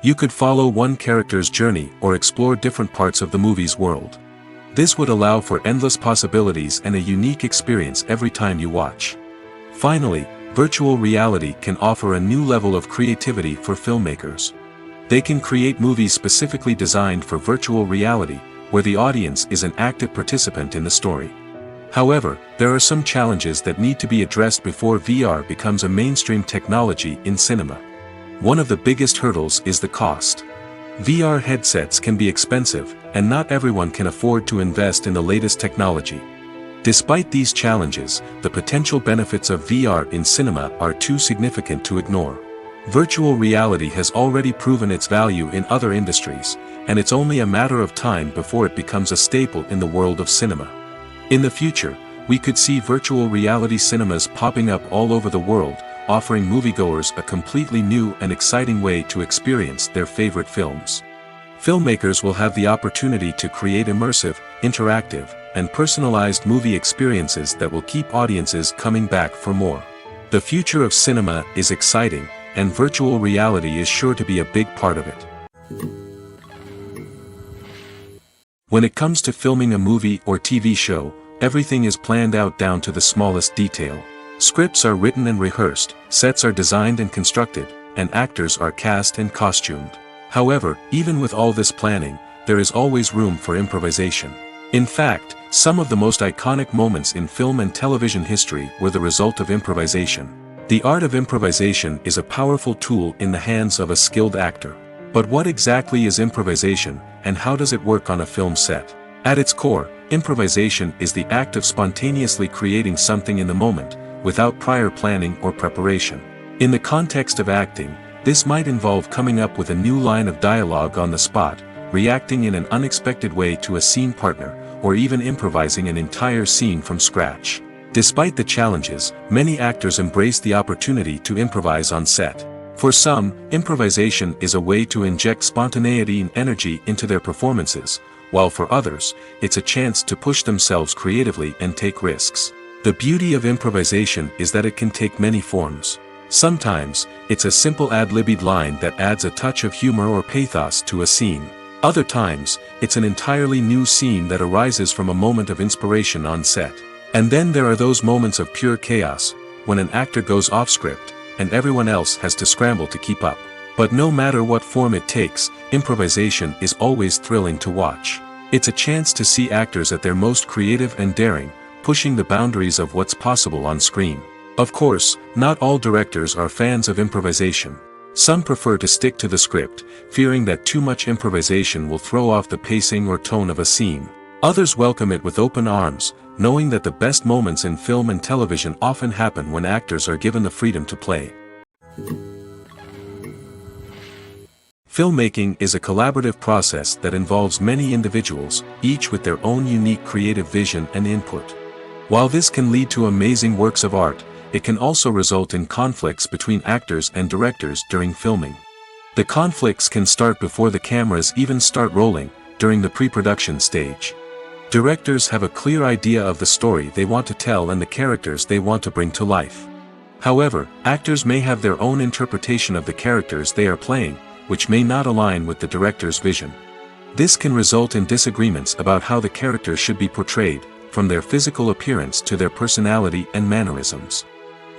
You could follow one character's journey or explore different parts of the movie's world. This would allow for endless possibilities and a unique experience every time you watch. Finally, virtual reality can offer a new level of creativity for filmmakers. They can create movies specifically designed for virtual reality, where the audience is an active participant in the story. However, there are some challenges that need to be addressed before VR becomes a mainstream technology in cinema. One of the biggest hurdles is the cost. VR headsets can be expensive, and not everyone can afford to invest in the latest technology. Despite these challenges, the potential benefits of VR in cinema are too significant to ignore. Virtual reality has already proven its value in other industries, and it's only a matter of time before it becomes a staple in the world of cinema. In the future, we could see virtual reality cinemas popping up all over the world, offering moviegoers a completely new and exciting way to experience their favorite films. Filmmakers will have the opportunity to create immersive, interactive, and personalized movie experiences that will keep audiences coming back for more. The future of cinema is exciting, and virtual reality is sure to be a big part of it. When it comes to filming a movie or TV show, everything is planned out down to the smallest detail. Scripts are written and rehearsed, sets are designed and constructed, and actors are cast and costumed. However, even with all this planning, there is always room for improvisation. In fact, some of the most iconic moments in film and television history were the result of improvisation. The art of improvisation is a powerful tool in the hands of a skilled actor. But what exactly is improvisation, and how does it work on a film set? At its core, improvisation is the act of spontaneously creating something in the moment, without prior planning or preparation. In the context of acting, this might involve coming up with a new line of dialogue on the spot, reacting in an unexpected way to a scene partner, or even improvising an entire scene from scratch. Despite the challenges, many actors embrace the opportunity to improvise on set. For some, improvisation is a way to inject spontaneity and energy into their performances, while for others, it's a chance to push themselves creatively and take risks. The beauty of improvisation is that it can take many forms. Sometimes, it's a simple ad-libbed line that adds a touch of humor or pathos to a scene. Other times, it's an entirely new scene that arises from a moment of inspiration on set. And then there are those moments of pure chaos, when an actor goes off script, and everyone else has to scramble to keep up. But no matter what form it takes, improvisation is always thrilling to watch. It's a chance to see actors at their most creative and daring, pushing the boundaries of what's possible on screen. Of course, not all directors are fans of improvisation. Some prefer to stick to the script, fearing that too much improvisation will throw off the pacing or tone of a scene. Others welcome it with open arms, knowing that the best moments in film and television often happen when actors are given the freedom to play. Filmmaking is a collaborative process that involves many individuals, each with their own unique creative vision and input. While this can lead to amazing works of art, it can also result in conflicts between actors and directors during filming. The conflicts can start before the cameras even start rolling, during the pre-production stage. Directors have a clear idea of the story they want to tell and the characters they want to bring to life. However, actors may have their own interpretation of the characters they are playing, which may not align with the director's vision. This can result in disagreements about how the characters should be portrayed, from their physical appearance to their personality and mannerisms.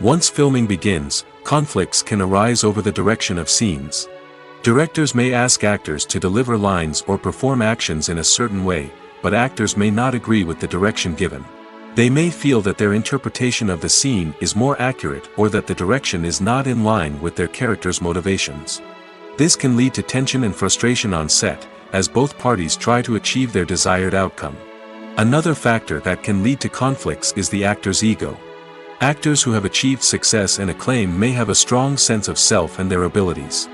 Once filming begins, conflicts can arise over the direction of scenes. Directors may ask actors to deliver lines or perform actions in a certain way, but actors may not agree with the direction given. They may feel that their interpretation of the scene is more accurate or that the direction is not in line with their character's motivations. This can lead to tension and frustration on set, as both parties try to achieve their desired outcome. Another factor that can lead to conflicts is the actor's ego. Actors who have achieved success and acclaim may have a strong sense of self and their abilities.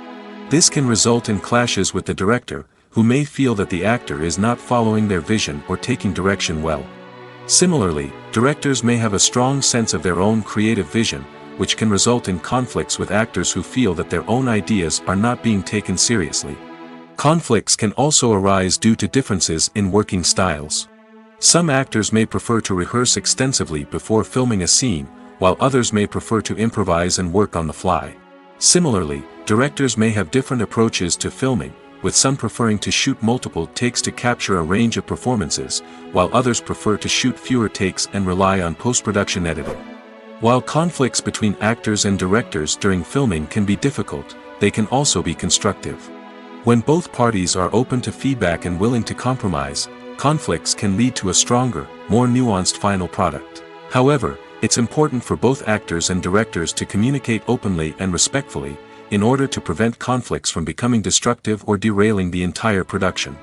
This can result in clashes with the director, who may feel that the actor is not following their vision or taking direction well. Similarly, directors may have a strong sense of their own creative vision, which can result in conflicts with actors who feel that their own ideas are not being taken seriously. Conflicts can also arise due to differences in working styles. Some actors may prefer to rehearse extensively before filming a scene, while others may prefer to improvise and work on the fly. Similarly, directors may have different approaches to filming, with some preferring to shoot multiple takes to capture a range of performances, while others prefer to shoot fewer takes and rely on post-production editing. While conflicts between actors and directors during filming can be difficult, they can also be constructive. When both parties are open to feedback and willing to compromise, conflicts can lead to a stronger, more nuanced final product. However, it's important for both actors and directors to communicate openly and respectfully, in order to prevent conflicts from becoming destructive or derailing the entire production.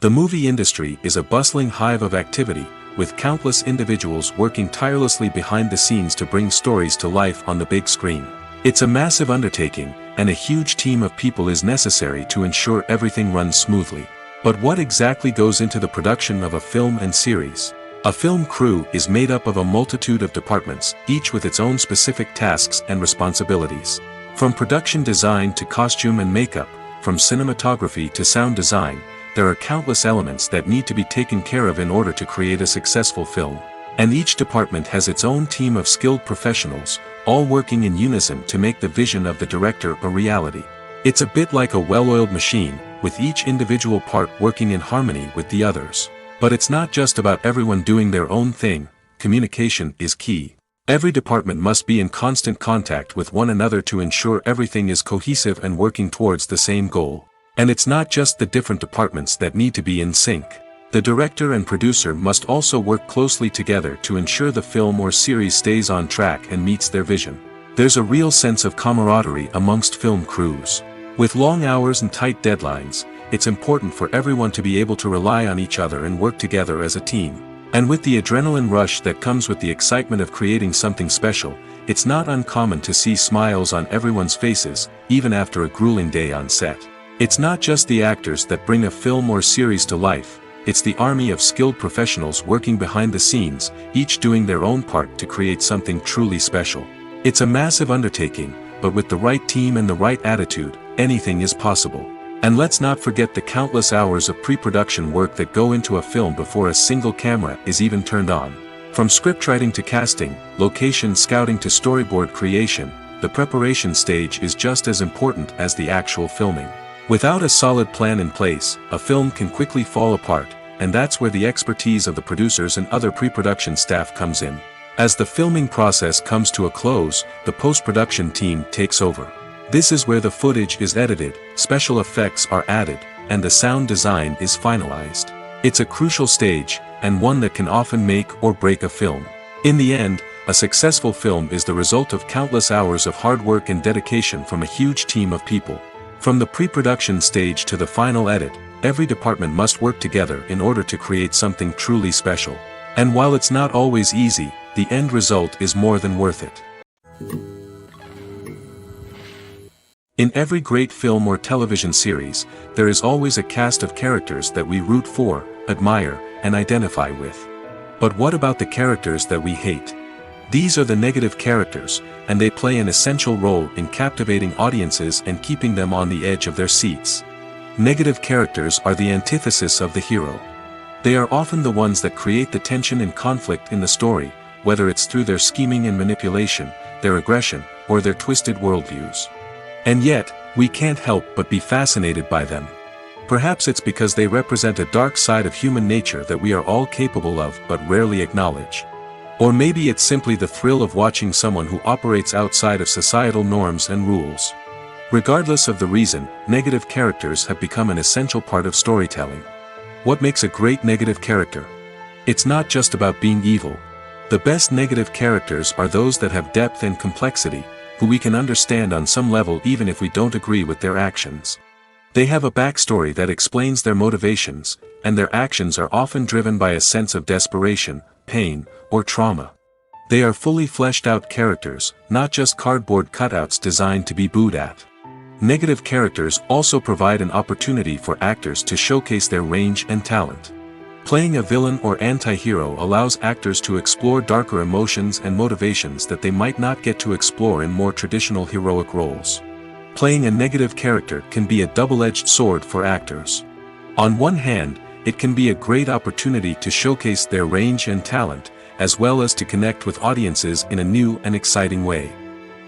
The movie industry is a bustling hive of activity, with countless individuals working tirelessly behind the scenes to bring stories to life on the big screen. It's a massive undertaking, and a huge team of people is necessary to ensure everything runs smoothly. But what exactly goes into the production of a film and series? A film crew is made up of a multitude of departments, each with its own specific tasks and responsibilities. From production design to costume and makeup, from cinematography to sound design, there are countless elements that need to be taken care of in order to create a successful film. And each department has its own team of skilled professionals, all working in unison to make the vision of the director a reality. It's a bit like a well-oiled machine, with each individual part working in harmony with the others. But it's not just about everyone doing their own thing. Communication is key. Every department must be in constant contact with one another to ensure everything is cohesive and working towards the same goal. And it's not just the different departments that need to be in sync. The director and producer must also work closely together to ensure the film or series stays on track and meets their vision. There's a real sense of camaraderie amongst film crews. With long hours and tight deadlines, it's important for everyone to be able to rely on each other and work together as a team. And with the adrenaline rush that comes with the excitement of creating something special, it's not uncommon to see smiles on everyone's faces, even after a grueling day on set. It's not just the actors that bring a film or series to life, it's the army of skilled professionals working behind the scenes, each doing their own part to create something truly special. It's a massive undertaking, but with the right team and the right attitude, anything is possible. And let's not forget the countless hours of pre-production work that go into a film before a single camera is even turned on. From scriptwriting to casting, location scouting to storyboard creation, the preparation stage is just as important as the actual filming. Without a solid plan in place, a film can quickly fall apart, and that's where the expertise of the producers and other pre-production staff comes in. As the filming process comes to a close, the post-production team takes over. This is where the footage is edited, special effects are added, and the sound design is finalized. It's a crucial stage, and one that can often make or break a film. In the end, a successful film is the result of countless hours of hard work and dedication from a huge team of people. From the pre-production stage to the final edit, every department must work together in order to create something truly special. And while it's not always easy, the end result is more than worth it. In every great film or television series, there is always a cast of characters that we root for, admire, and identify with. But what about the characters that we hate? These are the negative characters, and they play an essential role in captivating audiences and keeping them on the edge of their seats. Negative characters are the antithesis of the hero. They are often the ones that create the tension and conflict in the story, whether it's through their scheming and manipulation, their aggression, or their twisted worldviews. And yet, we can't help but be fascinated by them. Perhaps it's because they represent a dark side of human nature that we are all capable of but rarely acknowledge. Or maybe it's simply the thrill of watching someone who operates outside of societal norms and rules. Regardless of the reason, negative characters have become an essential part of storytelling. What makes a great negative character? It's not just about being evil. The best negative characters are those that have depth and complexity, who we can understand on some level even if we don't agree with their actions. They have a backstory that explains their motivations, and their actions are often driven by a sense of desperation, pain, or trauma. They are fully fleshed out characters, not just cardboard cutouts designed to be booed at. Negative characters also provide an opportunity for actors to showcase their range and talent. Playing a villain or anti-hero allows actors to explore darker emotions and motivations that they might not get to explore in more traditional heroic roles. Playing a negative character can be a double-edged sword for actors. On one hand, it can be a great opportunity to showcase their range and talent, as well as to connect with audiences in a new and exciting way.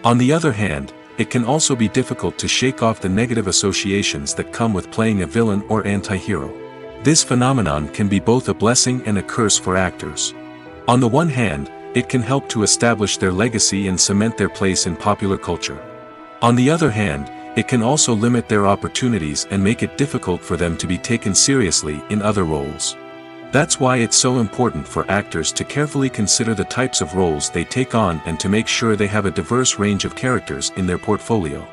On the other hand, it can also be difficult to shake off the negative associations that come with playing a villain or anti-hero. This phenomenon can be both a blessing and a curse for actors. On the one hand, it can help to establish their legacy and cement their place in popular culture. On the other hand, it can also limit their opportunities and make it difficult for them to be taken seriously in other roles. That's why it's so important for actors to carefully consider the types of roles they take on and to make sure they have a diverse range of characters in their portfolio.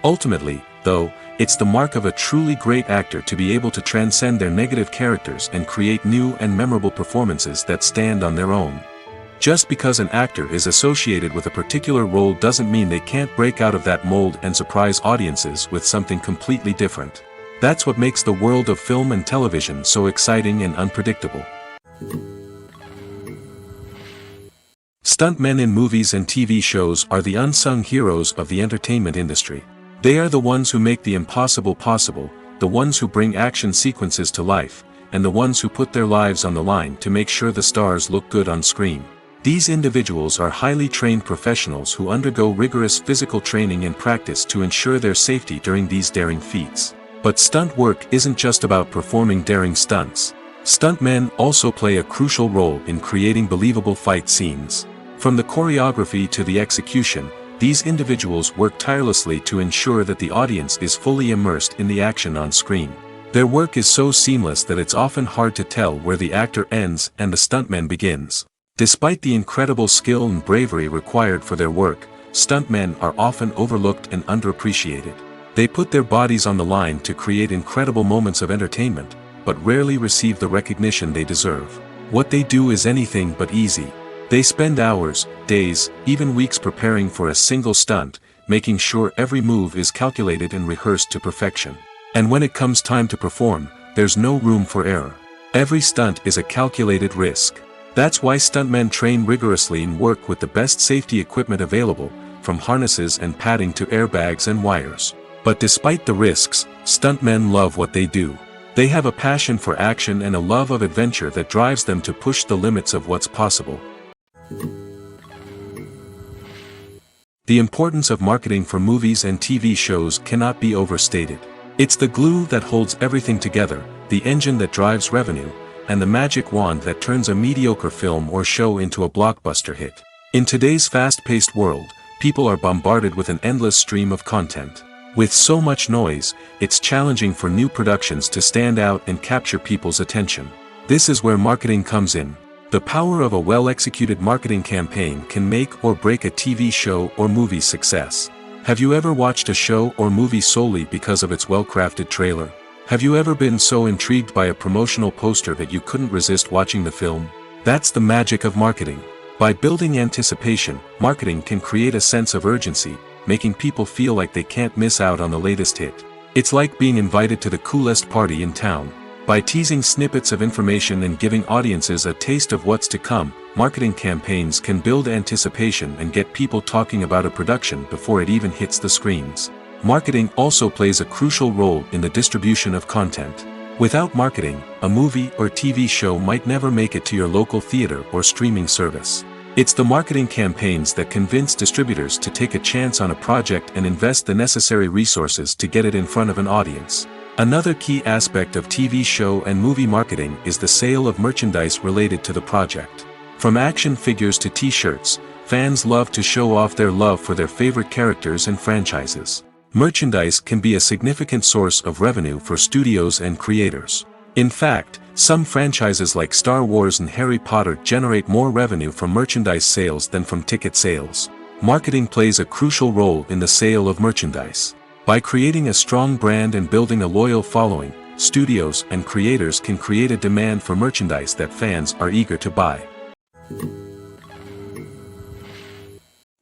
Ultimately, though, it's the mark of a truly great actor to be able to transcend their negative characters and create new and memorable performances that stand on their own. Just because an actor is associated with a particular role doesn't mean they can't break out of that mold and surprise audiences with something completely different. That's what makes the world of film and television so exciting and unpredictable. Stuntmen in movies and TV shows are the unsung heroes of the entertainment industry. They are the ones who make the impossible possible, the ones who bring action sequences to life, and the ones who put their lives on the line to make sure the stars look good on screen. These individuals are highly trained professionals who undergo rigorous physical training and practice to ensure their safety during these daring feats. But stunt work isn't just about performing daring stunts. Stuntmen also play a crucial role in creating believable fight scenes. From the choreography to the execution, these individuals work tirelessly to ensure that the audience is fully immersed in the action on screen. Their work is so seamless that it's often hard to tell where the actor ends and the stuntman begins. Despite the incredible skill and bravery required for their work, stuntmen are often overlooked and underappreciated. They put their bodies on the line to create incredible moments of entertainment, but rarely receive the recognition they deserve. What they do is anything but easy. They spend hours, days, even weeks preparing for a single stunt, making sure every move is calculated and rehearsed to perfection. And when it comes time to perform, there's no room for error. Every stunt is a calculated risk. That's why stuntmen train rigorously and work with the best safety equipment available, from harnesses and padding to airbags and wires. But despite the risks, stuntmen love what they do. They have a passion for action and a love of adventure that drives them to push the limits of what's possible. The importance of marketing for movies and TV shows cannot be overstated. It's the glue that holds everything together, the engine that drives revenue, and the magic wand that turns a mediocre film or show into a blockbuster hit. In today's fast-paced world, people are bombarded with an endless stream of content. With so much noise, it's challenging for new productions to stand out and capture people's attention. This is where marketing comes in. The power of a well-executed marketing campaign can make or break a TV show or movie's success. Have you ever watched a show or movie solely because of its well-crafted trailer? Have you ever been so intrigued by a promotional poster that you couldn't resist watching the film? That's the magic of marketing. By building anticipation, marketing can create a sense of urgency, making people feel like they can't miss out on the latest hit. It's like being invited to the coolest party in town. By teasing snippets of information and giving audiences a taste of what's to come, marketing campaigns can build anticipation and get people talking about a production before it even hits the screens. Marketing also plays a crucial role in the distribution of content. Without marketing, a movie or TV show might never make it to your local theater or streaming service. It's the marketing campaigns that convince distributors to take a chance on a project and invest the necessary resources to get it in front of an audience. Another key aspect of TV show and movie marketing is the sale of merchandise related to the project. From action figures to t-shirts, fans love to show off their love for their favorite characters and franchises. Merchandise can be a significant source of revenue for studios and creators. In fact, some franchises like Star Wars and Harry Potter generate more revenue from merchandise sales than from ticket sales. Marketing plays a crucial role in the sale of merchandise. By creating a strong brand and building a loyal following, studios and creators can create a demand for merchandise that fans are eager to buy.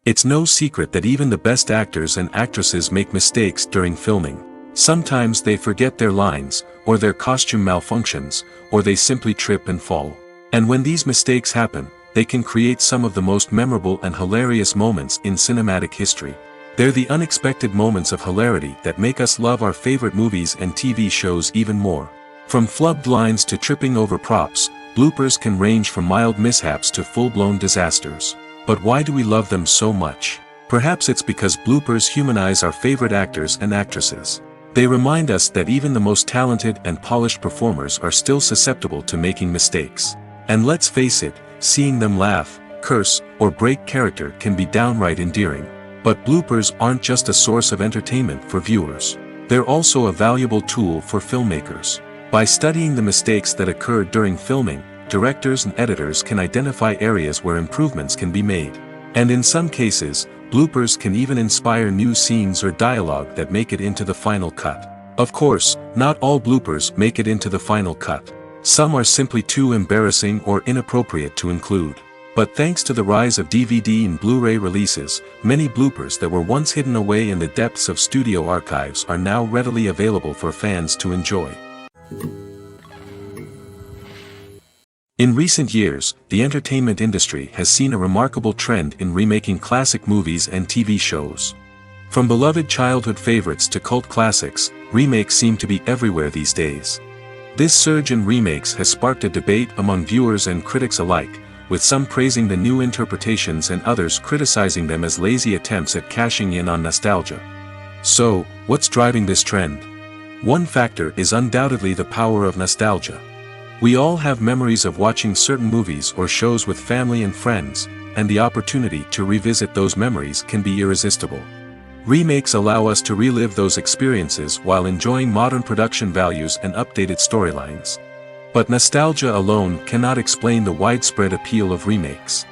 It's no secret that even the best actors and actresses make mistakes during filming. Sometimes they forget their lines, or their costume malfunctions, or they simply trip and fall. And when these mistakes happen, they can create some of the most memorable and hilarious moments in cinematic history. They're the unexpected moments of hilarity that make us love our favorite movies and TV shows even more. From flubbed lines to tripping over props, bloopers can range from mild mishaps to full-blown disasters. But why do we love them so much? Perhaps it's because bloopers humanize our favorite actors and actresses. They remind us that even the most talented and polished performers are still susceptible to making mistakes. And let's face it, seeing them laugh, curse, or break character can be downright endearing. But bloopers aren't just a source of entertainment for viewers. They're also a valuable tool for filmmakers. By studying the mistakes that occurred during filming, directors and editors can identify areas where improvements can be made. And in some cases, bloopers can even inspire new scenes or dialogue that make it into the final cut. Of course, not all bloopers make it into the final cut. Some are simply too embarrassing or inappropriate to include. But thanks to the rise of DVD and Blu-ray releases, many bloopers that were once hidden away in the depths of studio archives are now readily available for fans to enjoy. In recent years, the entertainment industry has seen a remarkable trend in remaking classic movies and TV shows. From beloved childhood favorites to cult classics, remakes seem to be everywhere these days. This surge in remakes has sparked a debate among viewers and critics alike, with some praising the new interpretations and others criticizing them as lazy attempts at cashing in on nostalgia. So, what's driving this trend? One factor is undoubtedly the power of nostalgia. We all have memories of watching certain movies or shows with family and friends, and the opportunity to revisit those memories can be irresistible. Remakes allow us to relive those experiences while enjoying modern production values and updated storylines. But nostalgia alone cannot explain the widespread appeal of remakes.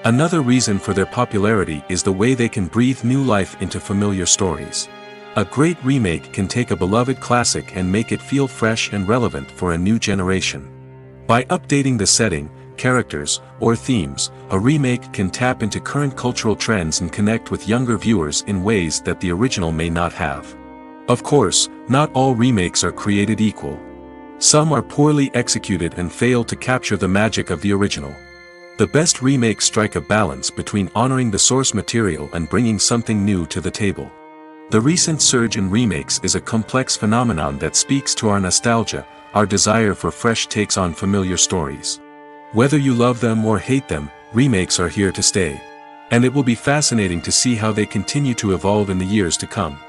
Another reason for their popularity is the way they can breathe new life into familiar stories. A great remake can take a beloved classic and make it feel fresh and relevant for a new generation. By updating the setting, characters, or themes, a remake can tap into current cultural trends and connect with younger viewers in ways that the original may not have. Of course, not all remakes are created equal. Some are poorly executed and fail to capture the magic of the original. The best remakes strike a balance between honoring the source material and bringing something new to the table. The recent surge in remakes is a complex phenomenon that speaks to our nostalgia, our desire for fresh takes on familiar stories. Whether you love them or hate them, remakes are here to stay. And it will be fascinating to see how they continue to evolve in the years to come.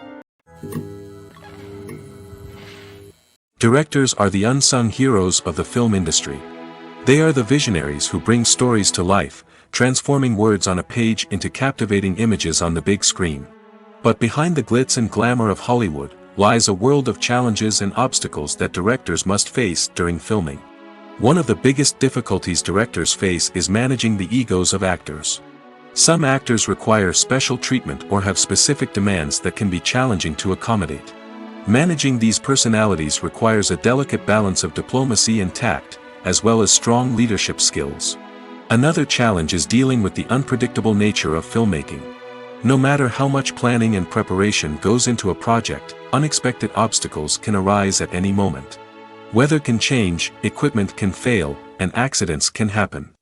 Directors are the unsung heroes of the film industry. They are the visionaries who bring stories to life, transforming words on a page into captivating images on the big screen. But behind the glitz and glamour of Hollywood, lies a world of challenges and obstacles that directors must face during filming. One of the biggest difficulties directors face is managing the egos of actors. Some actors require special treatment or have specific demands that can be challenging to accommodate. Managing these personalities requires a delicate balance of diplomacy and tact, as well as strong leadership skills. Another challenge is dealing with the unpredictable nature of filmmaking. No matter how much planning and preparation goes into a project, unexpected obstacles can arise at any moment. Weather can change, equipment can fail, and accidents can happen.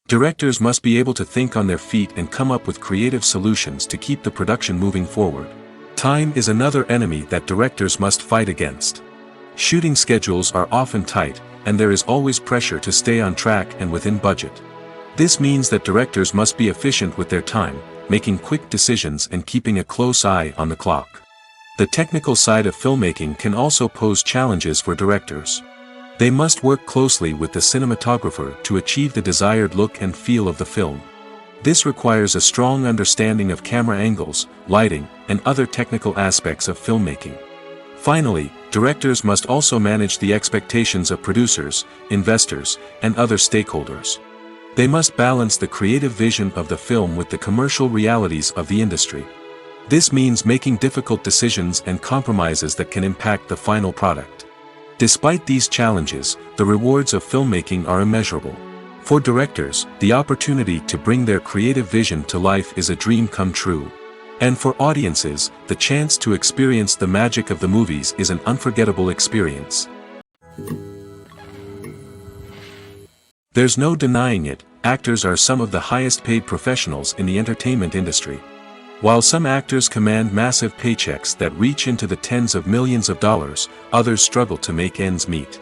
Directors must be able to think on their feet and come up with creative solutions to keep the production moving forward. Time is another enemy that directors must fight against. Shooting schedules are often tight, and there is always pressure to stay on track and within budget. This means that directors must be efficient with their time, making quick decisions and keeping a close eye on the clock. The technical side of filmmaking can also pose challenges for directors. They must work closely with the cinematographer to achieve the desired look and feel of the film. This requires a strong understanding of camera angles, lighting, and other technical aspects of filmmaking. Finally, directors must also manage the expectations of producers, investors, and other stakeholders. They must balance the creative vision of the film with the commercial realities of the industry. This means making difficult decisions and compromises that can impact the final product. Despite these challenges, the rewards of filmmaking are immeasurable. For directors, the opportunity to bring their creative vision to life is a dream come true. And for audiences, the chance to experience the magic of the movies is an unforgettable experience. There's no denying it, actors are some of the highest paid professionals in the entertainment industry. While some actors command massive paychecks that reach into the tens of millions of dollars, others struggle to make ends meet.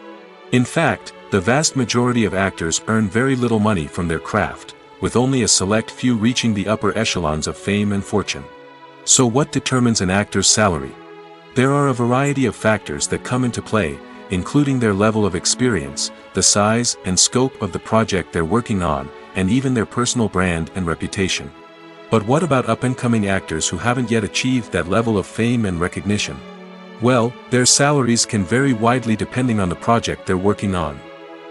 In fact, the vast majority of actors earn very little money from their craft, with only a select few reaching the upper echelons of fame and fortune. So what determines an actor's salary? There are a variety of factors that come into play, including their level of experience, the size and scope of the project they're working on, and even their personal brand and reputation. But what about up-and-coming actors who haven't yet achieved that level of fame and recognition? Well, their salaries can vary widely depending on the project they're working on.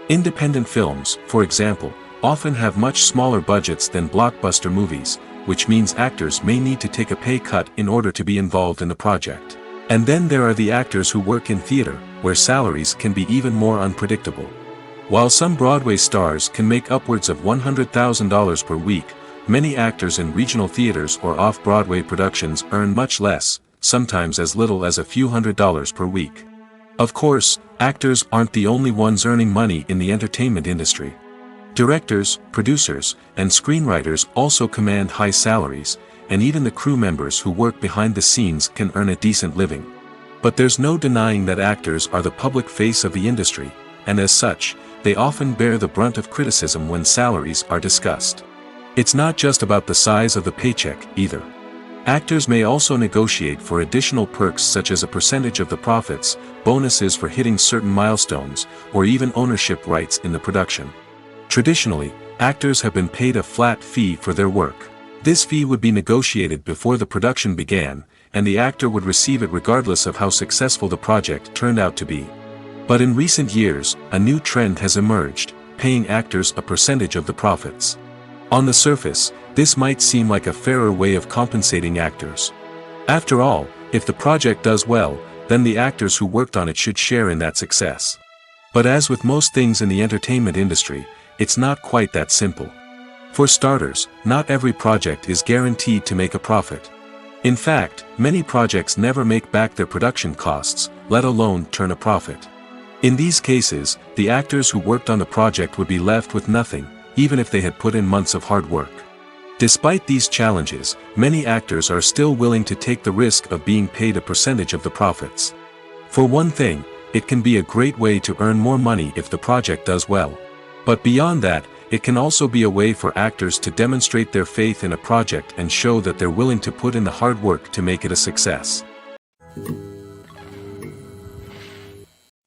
Independent films, for example, often have much smaller budgets than blockbuster movies, which means actors may need to take a pay cut in order to be involved in the project. And then there are the actors who work in theater, where salaries can be even more unpredictable. While some Broadway stars can make upwards of $100,000 per week, many actors in regional theaters or off-Broadway productions earn much less, sometimes as little as a few $100s per week. Of course, actors aren't the only ones earning money in the entertainment industry. Directors, producers, and screenwriters also command high salaries, and even the crew members who work behind the scenes can earn a decent living. But there's no denying that actors are the public face of the industry, and as such, they often bear the brunt of criticism when salaries are discussed. It's not just about the size of the paycheck, either. Actors may also negotiate for additional perks such as a percentage of the profits, bonuses for hitting certain milestones, or even ownership rights in the production. Traditionally, actors have been paid a flat fee for their work. This fee would be negotiated before the production began, and the actor would receive it regardless of how successful the project turned out to be. But in recent years, a new trend has emerged, paying actors a percentage of the profits. On the surface, this might seem like a fairer way of compensating actors. After all, if the project does well, then the actors who worked on it should share in that success. But as with most things in the entertainment industry, it's not quite that simple. For starters, not every project is guaranteed to make a profit. In fact, many projects never make back their production costs, let alone turn a profit. In these cases, the actors who worked on the project would be left with nothing, even if they had put in months of hard work. Despite these challenges, many actors are still willing to take the risk of being paid a percentage of the profits. For one thing, it can be a great way to earn more money if the project does well. But beyond that, it can also be a way for actors to demonstrate their faith in a project and show that they're willing to put in the hard work to make it a success.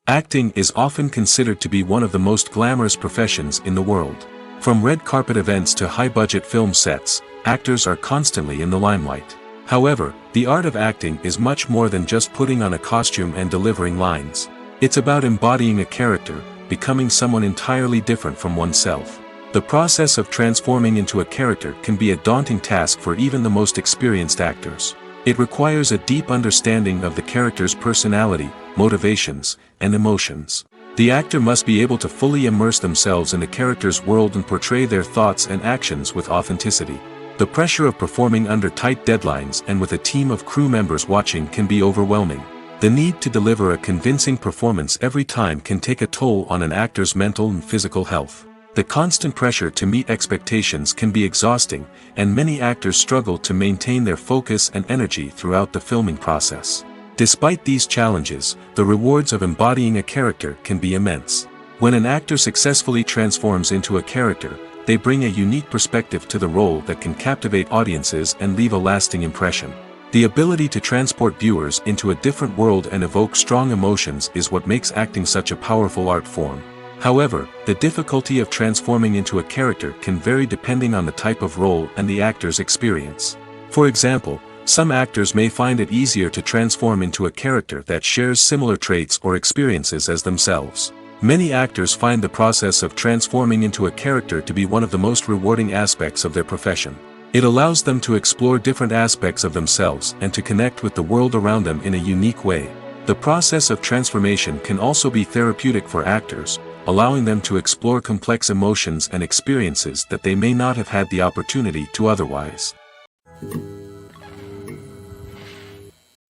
Acting is often considered to be one of the most glamorous professions in the world. From red carpet events to high-budget film sets, actors are constantly in the limelight. However, the art of acting is much more than just putting on a costume and delivering lines. It's about embodying a character, becoming someone entirely different from oneself. The process of transforming into a character can be a daunting task for even the most experienced actors. It requires a deep understanding of the character's personality, motivations, and emotions. The actor must be able to fully immerse themselves in the character's world and portray their thoughts and actions with authenticity. The pressure of performing under tight deadlines and with a team of crew members watching can be overwhelming. The need to deliver a convincing performance every time can take a toll on an actor's mental and physical health. The constant pressure to meet expectations can be exhausting, and many actors struggle to maintain their focus and energy throughout the filming process. Despite these challenges, the rewards of embodying a character can be immense. When an actor successfully transforms into a character, they bring a unique perspective to the role that can captivate audiences and leave a lasting impression. The ability to transport viewers into a different world and evoke strong emotions is what makes acting such a powerful art form. However, the difficulty of transforming into a character can vary depending on the type of role and the actor's experience. For example, some actors may find it easier to transform into a character that shares similar traits or experiences as themselves. Many actors find the process of transforming into a character to be one of the most rewarding aspects of their profession. It allows them to explore different aspects of themselves and to connect with the world around them in a unique way. The process of transformation can also be therapeutic for actors, allowing them to explore complex emotions and experiences that they may not have had the opportunity to otherwise.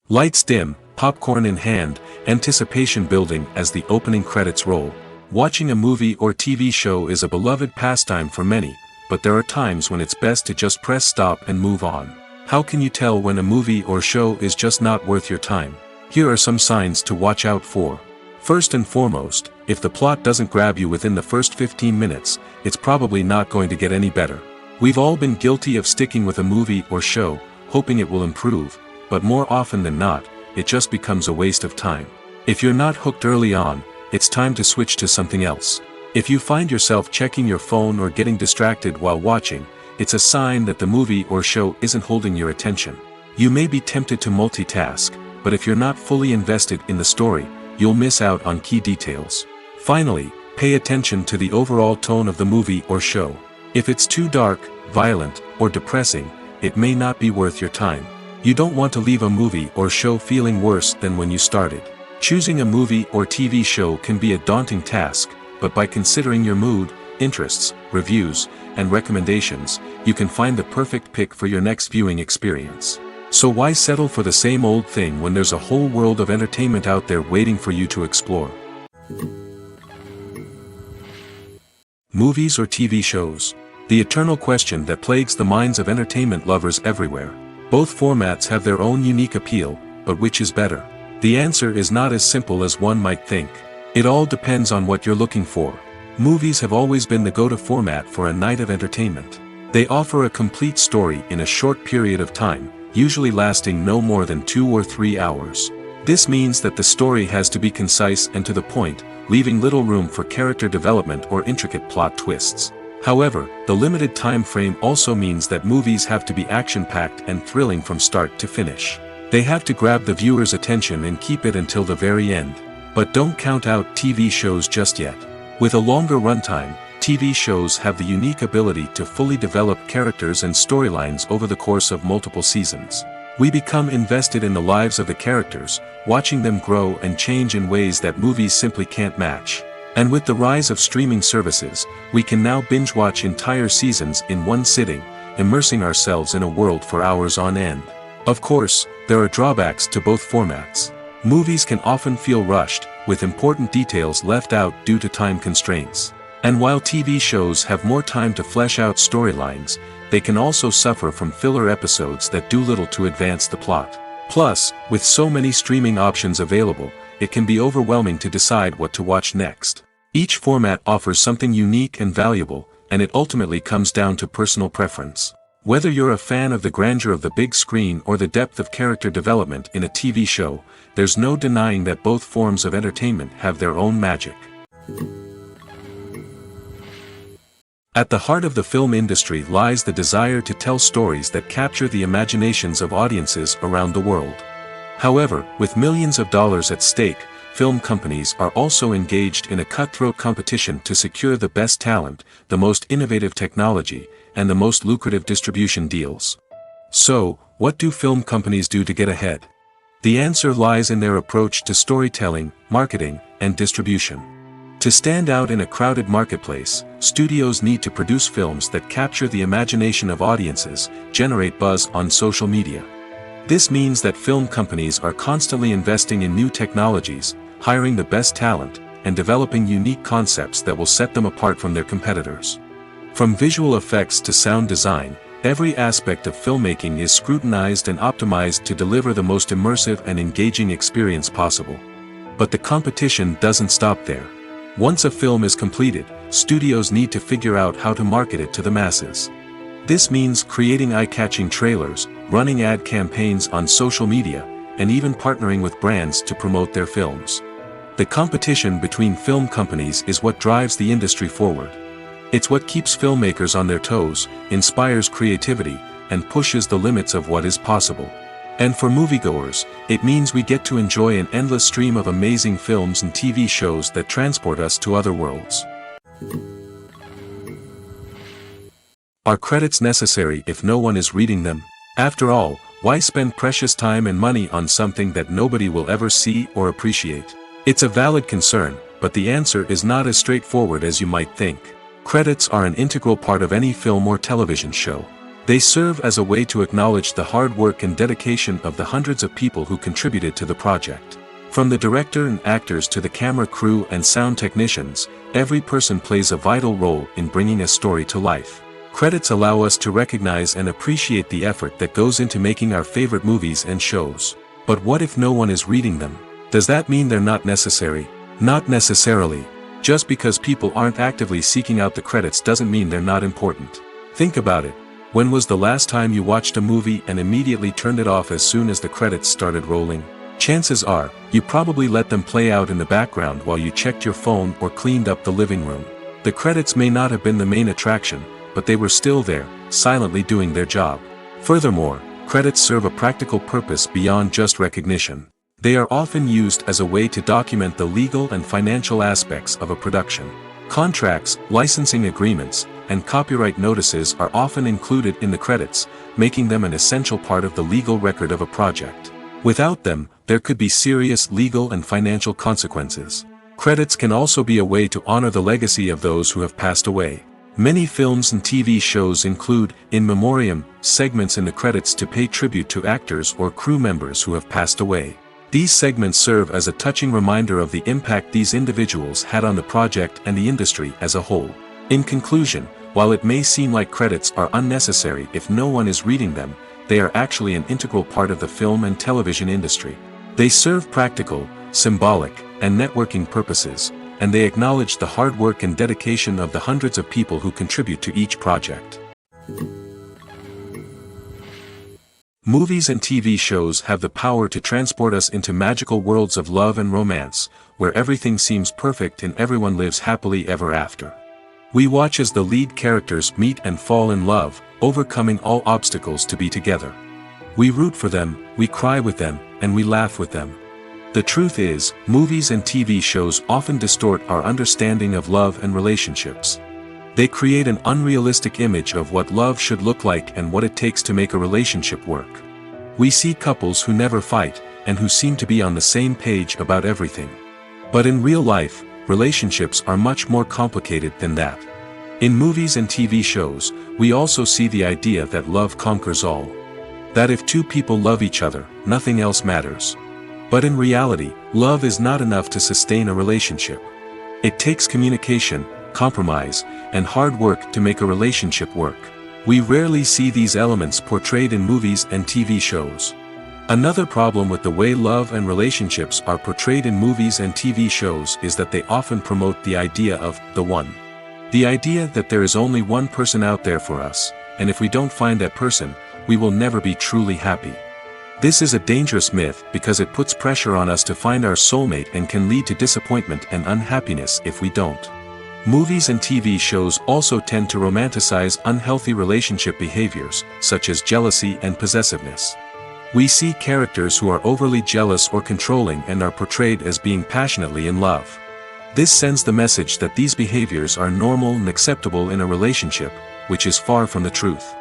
Lights dim, popcorn in hand, anticipation building as the opening credits roll. Watching a movie or TV show is a beloved pastime for many, but there are times when it's best to just press stop and move on. How can you tell when a movie or show is just not worth your time? Here are some signs to watch out for. First and foremost, if the plot doesn't grab you within the first 15 minutes, it's probably not going to get any better. We've all been guilty of sticking with a movie or show, hoping it will improve, but more often than not, it just becomes a waste of time. If you're not hooked early on, it's time to switch to something else. If you find yourself checking your phone or getting distracted while watching, it's a sign that the movie or show isn't holding your attention. You may be tempted to multitask, but if you're not fully invested in the story, you'll miss out on key details. Finally, pay attention to the overall tone of the movie or show. If it's too dark, violent, or depressing, it may not be worth your time. You don't want to leave a movie or show feeling worse than when you started. Choosing a movie or TV show can be a daunting task, but by considering your mood, interests, reviews, and recommendations, you can find the perfect pick for your next viewing experience. So why settle for the same old thing when there's a whole world of entertainment out there waiting for you to explore? Movies or TV shows? The eternal question that plagues the minds of entertainment lovers everywhere. Both formats have their own unique appeal, but which is better? The answer is not as simple as one might think. It all depends on what you're looking for. Movies have always been the go-to format for a night of entertainment. They offer a complete story in a short period of time, usually lasting no more than 2 or 3 hours. This means that the story has to be concise and to the point, leaving little room for character development or intricate plot twists. However, the limited time frame also means that movies have to be action-packed and thrilling from start to finish. They have to grab the viewer's attention and keep it until the very end. But don't count out TV shows just yet. With a longer runtime, TV shows have the unique ability to fully develop characters and storylines over the course of multiple seasons. We become invested in the lives of the characters, watching them grow and change in ways that movies simply can't match. And with the rise of streaming services, we can now binge-watch entire seasons in one sitting, immersing ourselves in a world for hours on end. Of course, there are drawbacks to both formats. Movies can often feel rushed, with important details left out due to time constraints. And while TV shows have more time to flesh out storylines, they can also suffer from filler episodes that do little to advance the plot. Plus, with so many streaming options available, it can be overwhelming to decide what to watch next. Each format offers something unique and valuable, and it ultimately comes down to personal preference. Whether you're a fan of the grandeur of the big screen or the depth of character development in a TV show, there's no denying that both forms of entertainment have their own magic. At the heart of the film industry lies the desire to tell stories that capture the imaginations of audiences around the world. However, with millions of dollars at stake, film companies are also engaged in a cutthroat competition to secure the best talent, the most innovative technology, and the most lucrative distribution deals. So, what do film companies do to get ahead? The answer lies in their approach to storytelling, marketing, and distribution. To stand out in a crowded marketplace, studios need to produce films that capture the imagination of audiences, generate buzz on social media. This means that film companies are constantly investing in new technologies, hiring the best talent, and developing unique concepts that will set them apart from their competitors. From visual effects to sound design, every aspect of filmmaking is scrutinized and optimized to deliver the most immersive and engaging experience possible. But the competition doesn't stop there. Once a film is completed, studios need to figure out how to market it to the masses. This means creating eye-catching trailers, running ad campaigns on social media, and even partnering with brands to promote their films. The competition between film companies is what drives the industry forward. It's what keeps filmmakers on their toes, inspires creativity, and pushes the limits of what is possible. And for moviegoers, it means we get to enjoy an endless stream of amazing films and TV shows that transport us to other worlds. Are credits necessary if no one is reading them? After all, why spend precious time and money on something that nobody will ever see or appreciate? It's a valid concern, but the answer is not as straightforward as you might think. Credits are an integral part of any film or television show. They serve as a way to acknowledge the hard work and dedication of the hundreds of people who contributed to the project. From the director and actors to the camera crew and sound technicians, every person plays a vital role in bringing a story to life. Credits allow us to recognize and appreciate the effort that goes into making our favorite movies and shows. But what if no one is reading them? Does that mean they're not necessary? Not necessarily. Just because people aren't actively seeking out the credits doesn't mean they're not important. Think about it. When was the last time you watched a movie and immediately turned it off as soon as the credits started rolling? Chances are, you probably let them play out in the background while you checked your phone or cleaned up the living room. The credits may not have been the main attraction, but they were still there, silently doing their job. Furthermore, credits serve a practical purpose beyond just recognition. They are often used as a way to document the legal and financial aspects of a production. Contracts, licensing agreements, and copyright notices are often included in the credits, making them an essential part of the legal record of a project. Without them, there could be serious legal and financial consequences. Credits can also be a way to honor the legacy of those who have passed away. Many films and TV shows include, in memoriam, segments in the credits to pay tribute to actors or crew members who have passed away. These segments serve as a touching reminder of the impact these individuals had on the project and the industry as a whole. In conclusion, while it may seem like credits are unnecessary if no one is reading them, they are actually an integral part of the film and television industry. They serve practical, symbolic, and networking purposes, and they acknowledge the hard work and dedication of the hundreds of people who contribute to each project. Movies and TV shows have the power to transport us into magical worlds of love and romance, where everything seems perfect and everyone lives happily ever after. We watch as the lead characters meet and fall in love, overcoming all obstacles to be together. We root for them, we cry with them, and we laugh with them. The truth is, movies and TV shows often distort our understanding of love and relationships. They create an unrealistic image of what love should look like and what it takes to make a relationship work. We see couples who never fight, and who seem to be on the same page about everything. But in real life, relationships are much more complicated than that. In movies and TV shows, we also see the idea that love conquers all. That if two people love each other, nothing else matters. But in reality, love is not enough to sustain a relationship. It takes communication, compromise, and hard work to make a relationship work. We rarely see these elements portrayed in movies and TV shows. Another problem with the way love and relationships are portrayed in movies and TV shows is that they often promote the idea of the one. The idea that there is only one person out there for us, and if we don't find that person, we will never be truly happy. This is a dangerous myth because it puts pressure on us to find our soulmate and can lead to disappointment and unhappiness if we don't. Movies and TV shows also tend to romanticize unhealthy relationship behaviors, such as jealousy and possessiveness. We see characters who are overly jealous or controlling and are portrayed as being passionately in love. This sends the message that these behaviors are normal and acceptable in a relationship, which is far from the truth.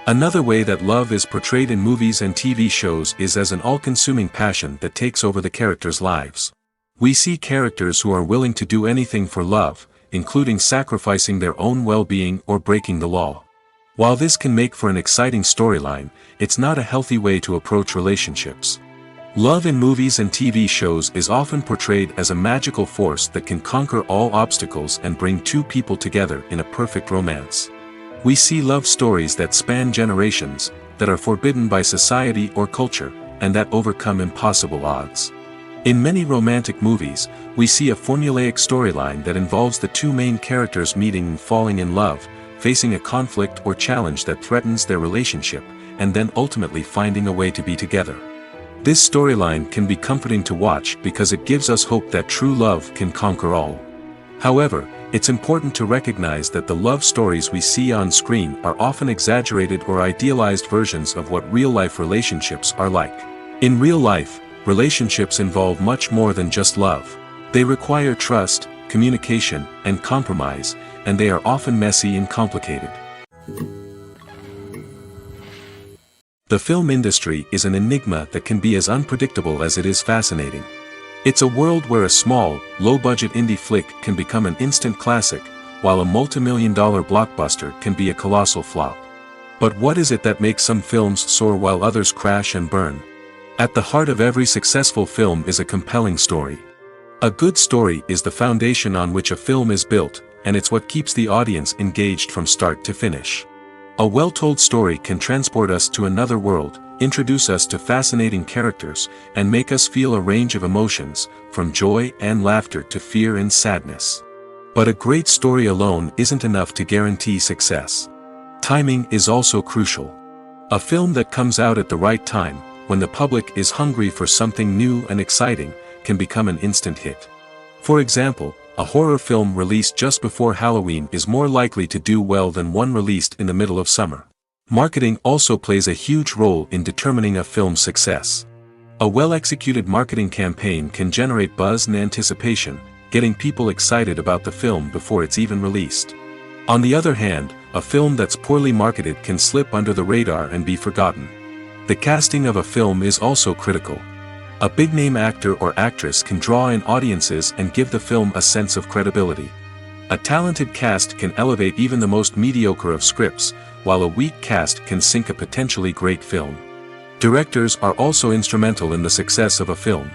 Another way that love is portrayed in movies and TV shows is as an all-consuming passion that takes over the characters' lives. We see characters who are willing to do anything for love, including sacrificing their own well-being or breaking the law. While this can make for an exciting storyline, it's not a healthy way to approach relationships. Love in movies and TV shows is often portrayed as a magical force that can conquer all obstacles and bring two people together in a perfect romance. We see love stories that span generations, that are forbidden by society or culture, and that overcome impossible odds. In many romantic movies, we see a formulaic storyline that involves the two main characters meeting and falling in love, facing a conflict or challenge that threatens their relationship, and then ultimately finding a way to be together. This storyline can be comforting to watch because it gives us hope that true love can conquer all. However, It's important to recognize that the love stories we see on screen are often exaggerated or idealized versions of what real-life relationships are like. In real life, relationships involve much more than just love. They require trust, communication, and compromise, and they are often messy and complicated. The film industry is an enigma that can be as unpredictable as it is fascinating. It's a world where a small, low-budget indie flick can become an instant classic, while a multi-million-dollar blockbuster can be a colossal flop. But what is it that makes some films soar while others crash and burn? At the heart of every successful film is a compelling story. A good story is the foundation on which a film is built, and it's what keeps the audience engaged from start to finish. A well-told story can transport us to another world, introduce us to fascinating characters, and make us feel a range of emotions, from joy and laughter to fear and sadness. But a great story alone isn't enough to guarantee success. Timing is also crucial. A film that comes out at the right time, when the public is hungry for something new and exciting, can become an instant hit. For example, a horror film released just before Halloween is more likely to do well than one released in the middle of summer. Marketing also plays a huge role in determining a film's success. A well-executed marketing campaign can generate buzz and anticipation, getting people excited about the film before it's even released. On the other hand, a film that's poorly marketed can slip under the radar and be forgotten. The casting of a film is also critical. A big-name actor or actress can draw in audiences and give the film a sense of credibility. A talented cast can elevate even the most mediocre of scripts, while a weak cast can sink a potentially great film. Directors are also instrumental in the success of a film.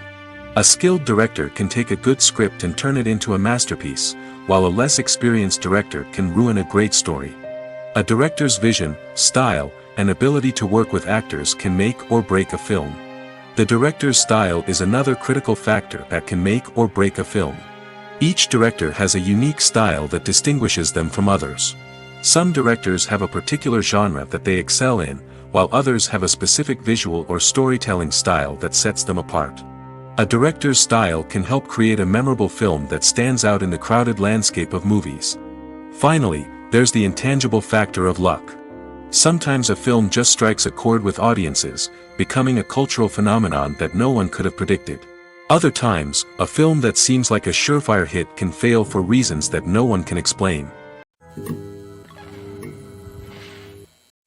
A skilled director can take a good script and turn it into a masterpiece, while a less experienced director can ruin a great story. A director's vision, style, and ability to work with actors can make or break a film. The director's style is another critical factor that can make or break a film. Each director has a unique style that distinguishes them from others. Some directors have a particular genre that they excel in, while others have a specific visual or storytelling style that sets them apart. A director's style can help create a memorable film that stands out in the crowded landscape of movies. Finally, there's the intangible factor of luck. Sometimes a film just strikes a chord with audiences, becoming a cultural phenomenon that no one could have predicted. Other times, a film that seems like a surefire hit can fail for reasons that no one can explain.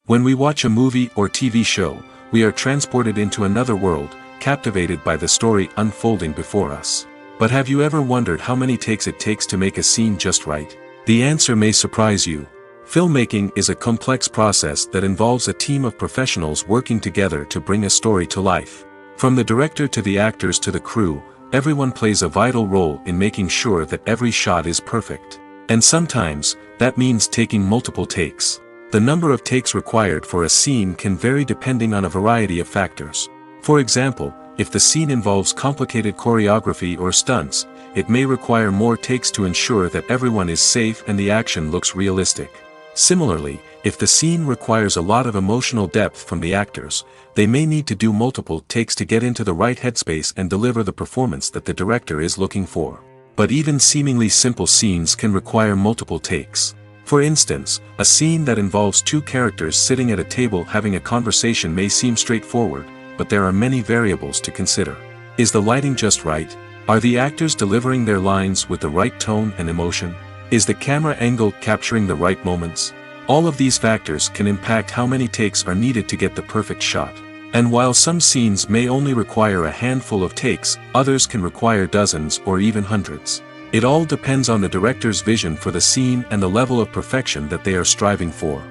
When we watch a movie or TV show, we are transported into another world, captivated by the story unfolding before us. But have you ever wondered how many takes it takes to make a scene just right? The answer may surprise you. Filmmaking is a complex process that involves a team of professionals working together to bring a story to life. From the director to the actors to the crew, everyone plays a vital role in making sure that every shot is perfect. And sometimes, that means taking multiple takes. The number of takes required for a scene can vary depending on a variety of factors. For example, if the scene involves complicated choreography or stunts, it may require more takes to ensure that everyone is safe and the action looks realistic. Similarly, if the scene requires a lot of emotional depth from the actors, they may need to do multiple takes to get into the right headspace and deliver the performance that the director is looking for. But even seemingly simple scenes can require multiple takes. For instance, a scene that involves two characters sitting at a table having a conversation may seem straightforward, but there are many variables to consider. Is the lighting just right? Are the actors delivering their lines with the right tone and emotion? Is the camera angle capturing the right moments? All of these factors can impact how many takes are needed to get the perfect shot. And while some scenes may only require a handful of takes, others can require dozens or even hundreds. It all depends on the director's vision for the scene and the level of perfection that they are striving for.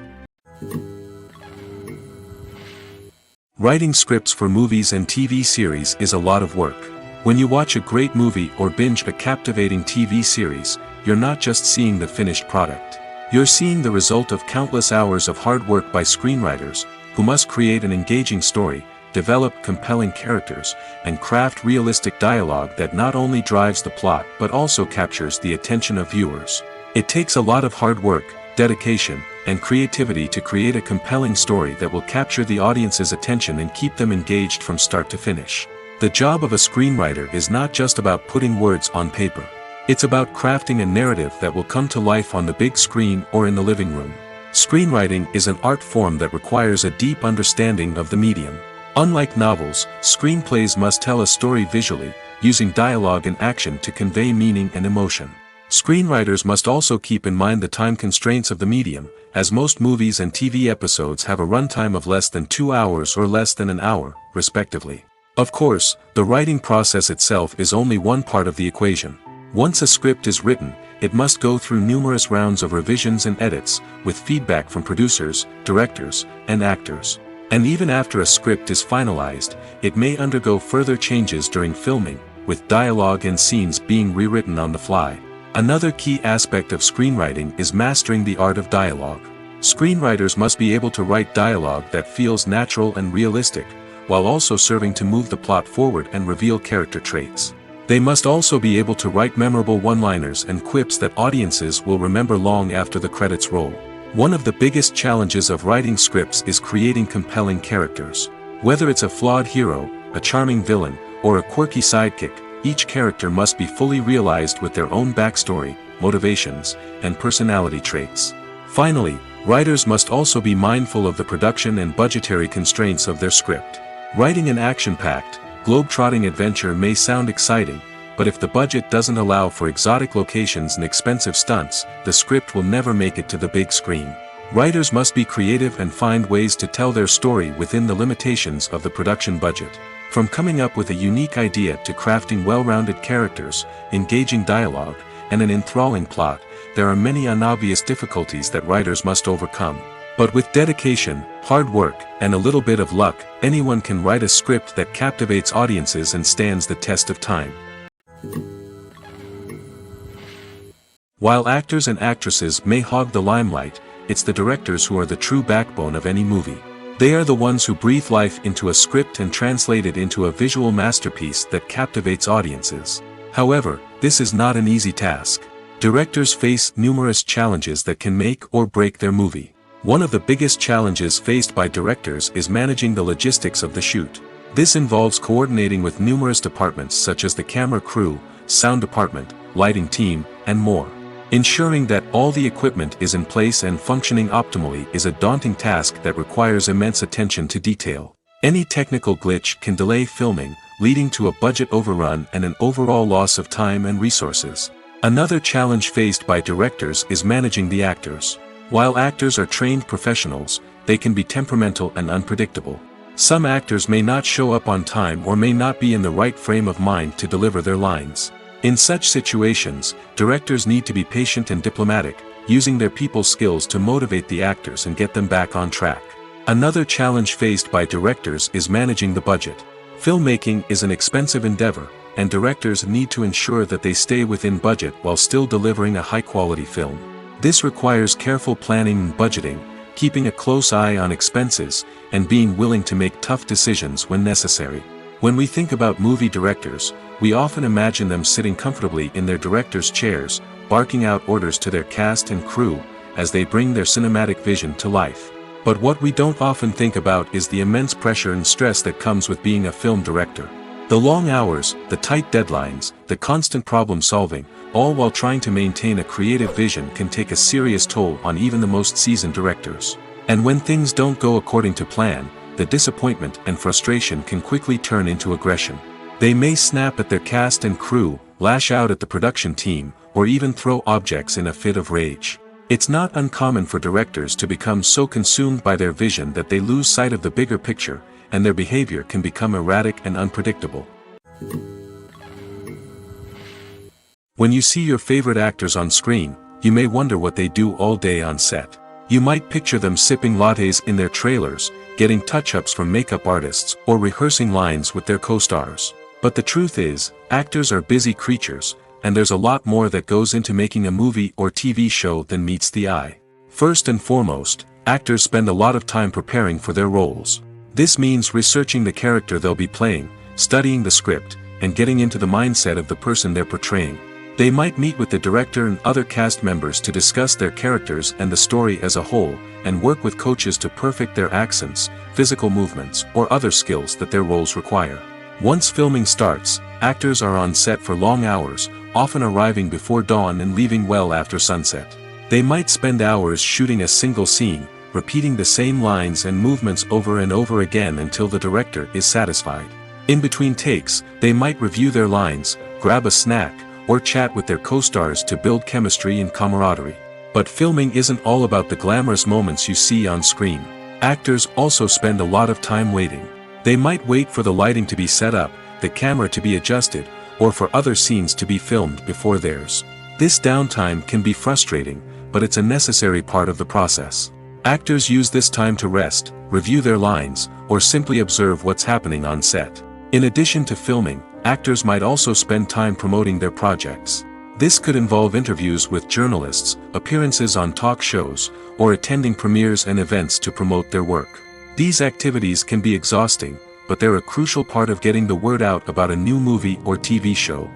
Writing scripts for movies and TV series is a lot of work. When you watch a great movie or binge a captivating TV series, you're not just seeing the finished product. You're seeing the result of countless hours of hard work by screenwriters, who must create an engaging story, develop compelling characters, and craft realistic dialogue that not only drives the plot but also captures the attention of viewers. It takes a lot of hard work, dedication, and creativity to create a compelling story that will capture the audience's attention and keep them engaged from start to finish. The job of a screenwriter is not just about putting words on paper. It's about crafting a narrative that will come to life on the big screen or in the living room. Screenwriting is an art form that requires a deep understanding of the medium. Unlike novels, screenplays must tell a story visually, using dialogue and action to convey meaning and emotion. Screenwriters must also keep in mind the time constraints of the medium, as most movies and TV episodes have a runtime of less than 2 hours or less than an hour, respectively. Of course, the writing process itself is only one part of the equation. Once a script is written, it must go through numerous rounds of revisions and edits, with feedback from producers, directors, and actors. And even after a script is finalized, it may undergo further changes during filming, with dialogue and scenes being rewritten on the fly. Another key aspect of screenwriting is mastering the art of dialogue. Screenwriters must be able to write dialogue that feels natural and realistic, while also serving to move the plot forward and reveal character traits. They must also be able to write memorable one-liners and quips that audiences will remember long after the credits roll. One of the biggest challenges of writing scripts is creating compelling characters. Whether it's a flawed hero, a charming villain, or a quirky sidekick, each character must be fully realized with their own backstory, motivations, and personality traits. Finally, writers must also be mindful of the production and budgetary constraints of their script. Writing an action-packed, globe-trotting adventure may sound exciting, but if the budget doesn't allow for exotic locations and expensive stunts, the script will never make it to the big screen. Writers must be creative and find ways to tell their story within the limitations of the production budget. From coming up with a unique idea to crafting well-rounded characters, engaging dialogue, and an enthralling plot, there are many unobvious difficulties that writers must overcome. But with dedication, hard work, and a little bit of luck, anyone can write a script that captivates audiences and stands the test of time. While actors and actresses may hog the limelight, it's the directors who are the true backbone of any movie. They are the ones who breathe life into a script and translate it into a visual masterpiece that captivates audiences. However, this is not an easy task. Directors face numerous challenges that can make or break their movie. One of the biggest challenges faced by directors is managing the logistics of the shoot. This involves coordinating with numerous departments such as the camera crew, sound department, lighting team, and more. Ensuring that all the equipment is in place and functioning optimally is a daunting task that requires immense attention to detail. Any technical glitch can delay filming, leading to a budget overrun and an overall loss of time and resources. Another challenge faced by directors is managing the actors. While actors are trained professionals, they can be temperamental and unpredictable. Some actors may not show up on time or may not be in the right frame of mind to deliver their lines. In such situations, directors need to be patient and diplomatic, using their people skills to motivate the actors and get them back on track. Another challenge faced by directors is managing the budget. Filmmaking is an expensive endeavor, and directors need to ensure that they stay within budget while still delivering a high-quality film. This requires careful planning and budgeting, keeping a close eye on expenses, and being willing to make tough decisions when necessary. When we think about movie directors, we often imagine them sitting comfortably in their director's chairs, barking out orders to their cast and crew, as they bring their cinematic vision to life. But what we don't often think about is the immense pressure and stress that comes with being a film director. The long hours, the tight deadlines, the constant problem solving, all while trying to maintain a creative vision can take a serious toll on even the most seasoned directors. And when things don't go according to plan, the disappointment and frustration can quickly turn into aggression. They may snap at their cast and crew, lash out at the production team, or even throw objects in a fit of rage. It's not uncommon for directors to become so consumed by their vision that they lose sight of the bigger picture, and their behavior can become erratic and unpredictable. When you see your favorite actors on screen, you may wonder what they do all day on set. You might picture them sipping lattes in their trailers, getting touch-ups from makeup artists, or rehearsing lines with their co-stars. But the truth is, actors are busy creatures, and there's a lot more that goes into making a movie or TV show than meets the eye. First and foremost, actors spend a lot of time preparing for their roles. This means researching the character they'll be playing, studying the script, and getting into the mindset of the person they're portraying. They might meet with the director and other cast members to discuss their characters and the story as a whole, and work with coaches to perfect their accents, physical movements, or other skills that their roles require. Once filming starts, actors are on set for long hours, often arriving before dawn and leaving well after sunset. They might spend hours shooting a single scene, repeating the same lines and movements over and over again until the director is satisfied. In between takes, they might review their lines, grab a snack, or chat with their co-stars to build chemistry and camaraderie. But filming isn't all about the glamorous moments you see on screen. Actors also spend a lot of time waiting. They might wait for the lighting to be set up, the camera to be adjusted, or for other scenes to be filmed before theirs. This downtime can be frustrating, but it's a necessary part of the process. Actors use this time to rest, review their lines, or simply observe what's happening on set. In addition to filming, actors might also spend time promoting their projects. This could involve interviews with journalists, appearances on talk shows, or attending premieres and events to promote their work. These activities can be exhausting, but they're a crucial part of getting the word out about a new movie or TV show.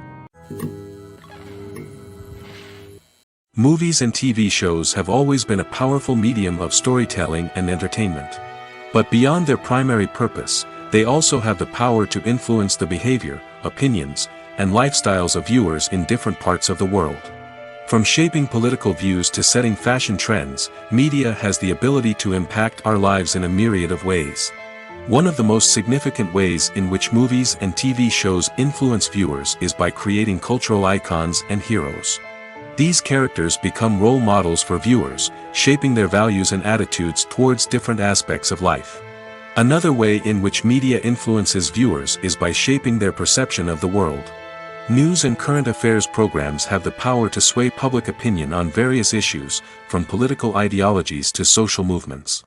Movies and TV shows have always been a powerful medium of storytelling and entertainment. But beyond their primary purpose, they also have the power to influence the behavior, opinions, and lifestyles of viewers in different parts of the world. From shaping political views to setting fashion trends, media has the ability to impact our lives in a myriad of ways. One of the most significant ways in which movies and TV shows influence viewers is by creating cultural icons and heroes. These characters become role models for viewers, shaping their values and attitudes towards different aspects of life. Another way in which media influences viewers is by shaping their perception of the world. News and current affairs programs have the power to sway public opinion on various issues, from political ideologies to social movements.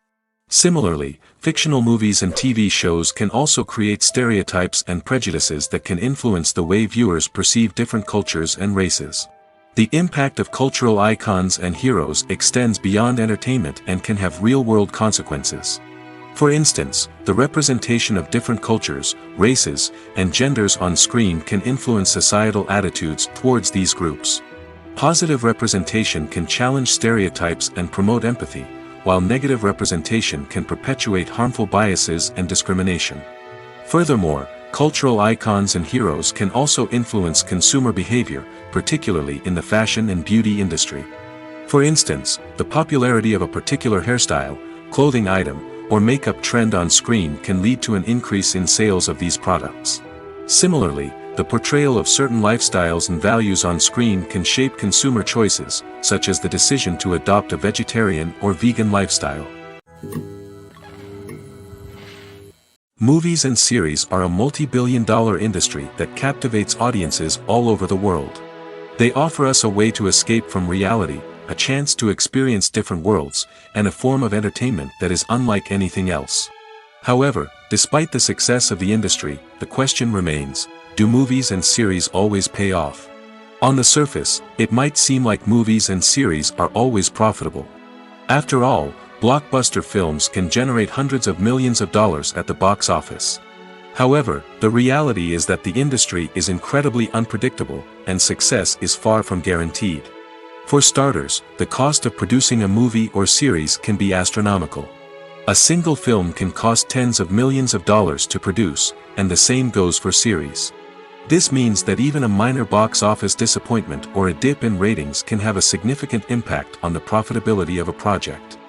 Similarly, fictional movies and TV shows can also create stereotypes and prejudices that can influence the way viewers perceive different cultures and races. The impact of cultural icons and heroes extends beyond entertainment and can have real-world consequences. For instance, the representation of different cultures, races, and genders on screen can influence societal attitudes towards these groups. Positive representation can challenge stereotypes and promote empathy, while negative representation can perpetuate harmful biases and discrimination. Furthermore, cultural icons and heroes can also influence consumer behavior, particularly in the fashion and beauty industry. For instance, the popularity of a particular hairstyle, clothing item, or makeup trend on screen can lead to an increase in sales of these products. Similarly, the portrayal of certain lifestyles and values on screen can shape consumer choices, such as the decision to adopt a vegetarian or vegan lifestyle. Movies and series are a multi-billion-dollar industry that captivates audiences all over the world. They offer us a way to escape from reality, a chance to experience different worlds, and a form of entertainment that is unlike anything else. However, despite the success of the industry, the question remains, do movies and series always pay off? On the surface, it might seem like movies and series are always profitable. After all, blockbuster films can generate hundreds of millions of dollars at the box office. However, the reality is that the industry is incredibly unpredictable, and success is far from guaranteed. For starters, the cost of producing a movie or series can be astronomical. A single film can cost tens of millions of dollars to produce, and the same goes for series. This means that even a minor box office disappointment or a dip in ratings can have a significant impact on the profitability of a project.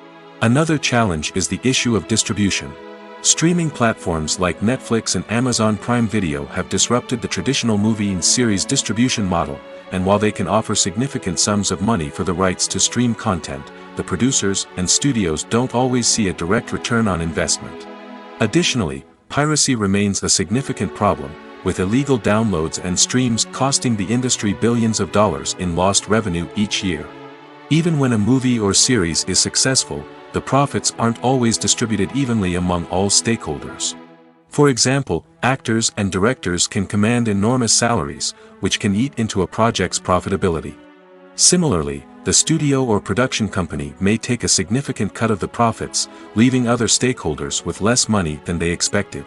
Another challenge is the issue of distribution. Streaming platforms like Netflix and Amazon Prime Video have disrupted the traditional movie and series distribution model, and while they can offer significant sums of money for the rights to stream content, the producers and studios don't always see a direct return on investment. Additionally, piracy remains a significant problem, with illegal downloads and streams costing the industry billions of dollars in lost revenue each year. Even when a movie or series is successful, the profits aren't always distributed evenly among all stakeholders. For example, actors and directors can command enormous salaries, which can eat into a project's profitability. Similarly, the studio or production company may take a significant cut of the profits, leaving other stakeholders with less money than they expected.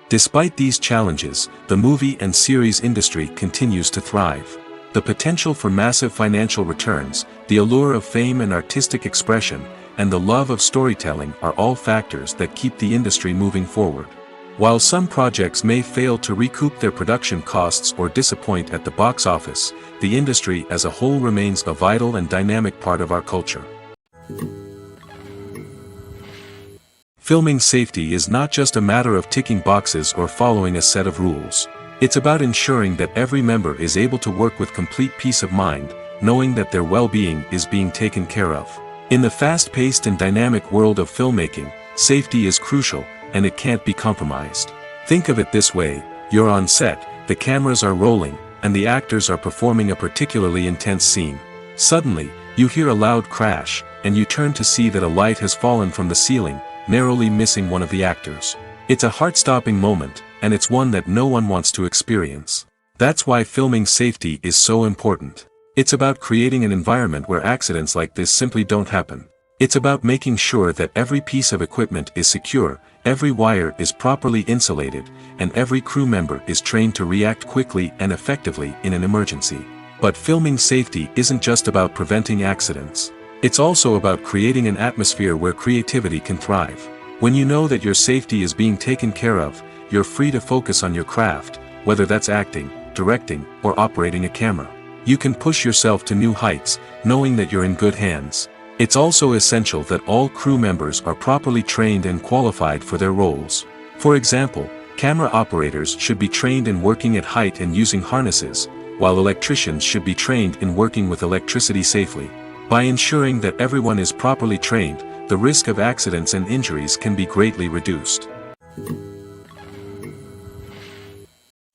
Despite these challenges, the movie and series industry continues to thrive. The potential for massive financial returns, the allure of fame and artistic expression, and the love of storytelling are all factors that keep the industry moving forward. While some projects may fail to recoup their production costs or disappoint at the box office, the industry as a whole remains a vital and dynamic part of our culture. Filming safety is not just a matter of ticking boxes or following a set of rules. It's about ensuring that every member is able to work with complete peace of mind, knowing that their well-being is being taken care of. In the fast-paced and dynamic world of filmmaking, safety is crucial, and it can't be compromised. Think of it this way: you're on set, the cameras are rolling, and the actors are performing a particularly intense scene. Suddenly, you hear a loud crash, and you turn to see that a light has fallen from the ceiling, narrowly missing one of the actors. It's a heart-stopping moment, and it's one that no one wants to experience. That's why filming safety is so important. It's about creating an environment where accidents like this simply don't happen. It's about making sure that every piece of equipment is secure, every wire is properly insulated, and every crew member is trained to react quickly and effectively in an emergency. But filming safety isn't just about preventing accidents. It's also about creating an atmosphere where creativity can thrive. When you know that your safety is being taken care of, you're free to focus on your craft, whether that's acting, directing, or operating a camera. You can push yourself to new heights, knowing that you're in good hands. It's also essential that all crew members are properly trained and qualified for their roles. For example, camera operators should be trained in working at height and using harnesses, while electricians should be trained in working with electricity safely. By ensuring that everyone is properly trained, the risk of accidents and injuries can be greatly reduced.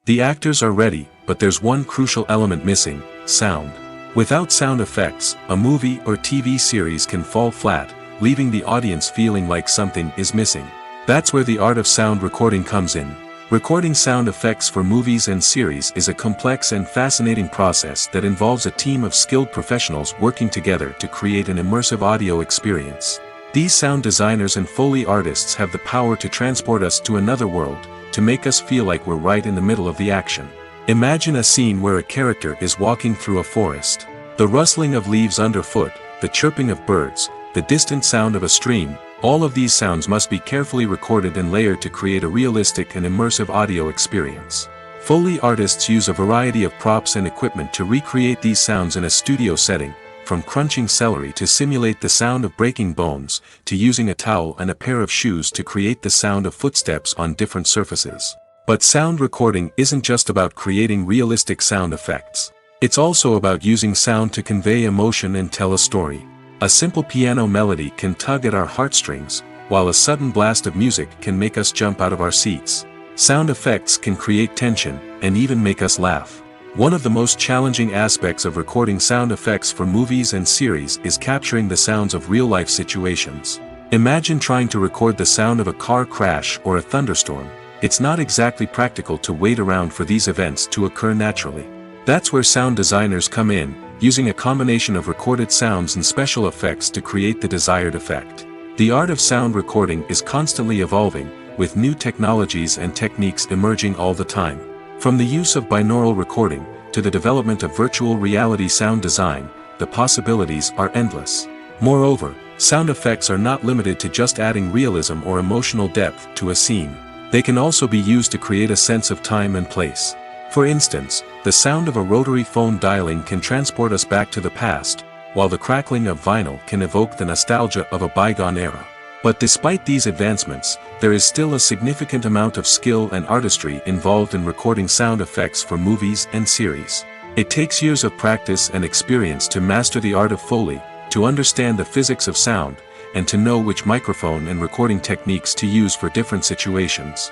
The actors are ready, but there's one crucial element missing: sound. Without sound effects, a movie or TV series can fall flat, leaving the audience feeling like something is missing. That's where the art of sound recording comes in. Recording sound effects for movies and series is a complex and fascinating process that involves a team of skilled professionals working together to create an immersive audio experience. These sound designers and Foley artists have the power to transport us to another world, to make us feel like we're right in the middle of the action. Imagine a scene where a character is walking through a forest. The rustling of leaves underfoot, the chirping of birds, the distant sound of a stream, all of these sounds must be carefully recorded and layered to create a realistic and immersive audio experience. Foley artists use a variety of props and equipment to recreate these sounds in a studio setting, from crunching celery to simulate the sound of breaking bones, to using a towel and a pair of shoes to create the sound of footsteps on different surfaces. But sound recording isn't just about creating realistic sound effects. It's also about using sound to convey emotion and tell a story. A simple piano melody can tug at our heartstrings, while a sudden blast of music can make us jump out of our seats. Sound effects can create tension, and even make us laugh. One of the most challenging aspects of recording sound effects for movies and series is capturing the sounds of real-life situations. Imagine trying to record the sound of a car crash or a thunderstorm. It's not exactly practical to wait around for these events to occur naturally. That's where sound designers come in, using a combination of recorded sounds and special effects to create the desired effect. The art of sound recording is constantly evolving, with new technologies and techniques emerging all the time. From the use of binaural recording, to the development of virtual reality sound design, the possibilities are endless. Moreover, sound effects are not limited to just adding realism or emotional depth to a scene. They can also be used to create a sense of time and place. For instance, the sound of a rotary phone dialing can transport us back to the past, while the crackling of vinyl can evoke the nostalgia of a bygone era. But despite these advancements, there is still a significant amount of skill and artistry involved in recording sound effects for movies and series. It takes years of practice and experience to master the art of Foley, to understand the physics of sound, and to know which microphone and recording techniques to use for different situations.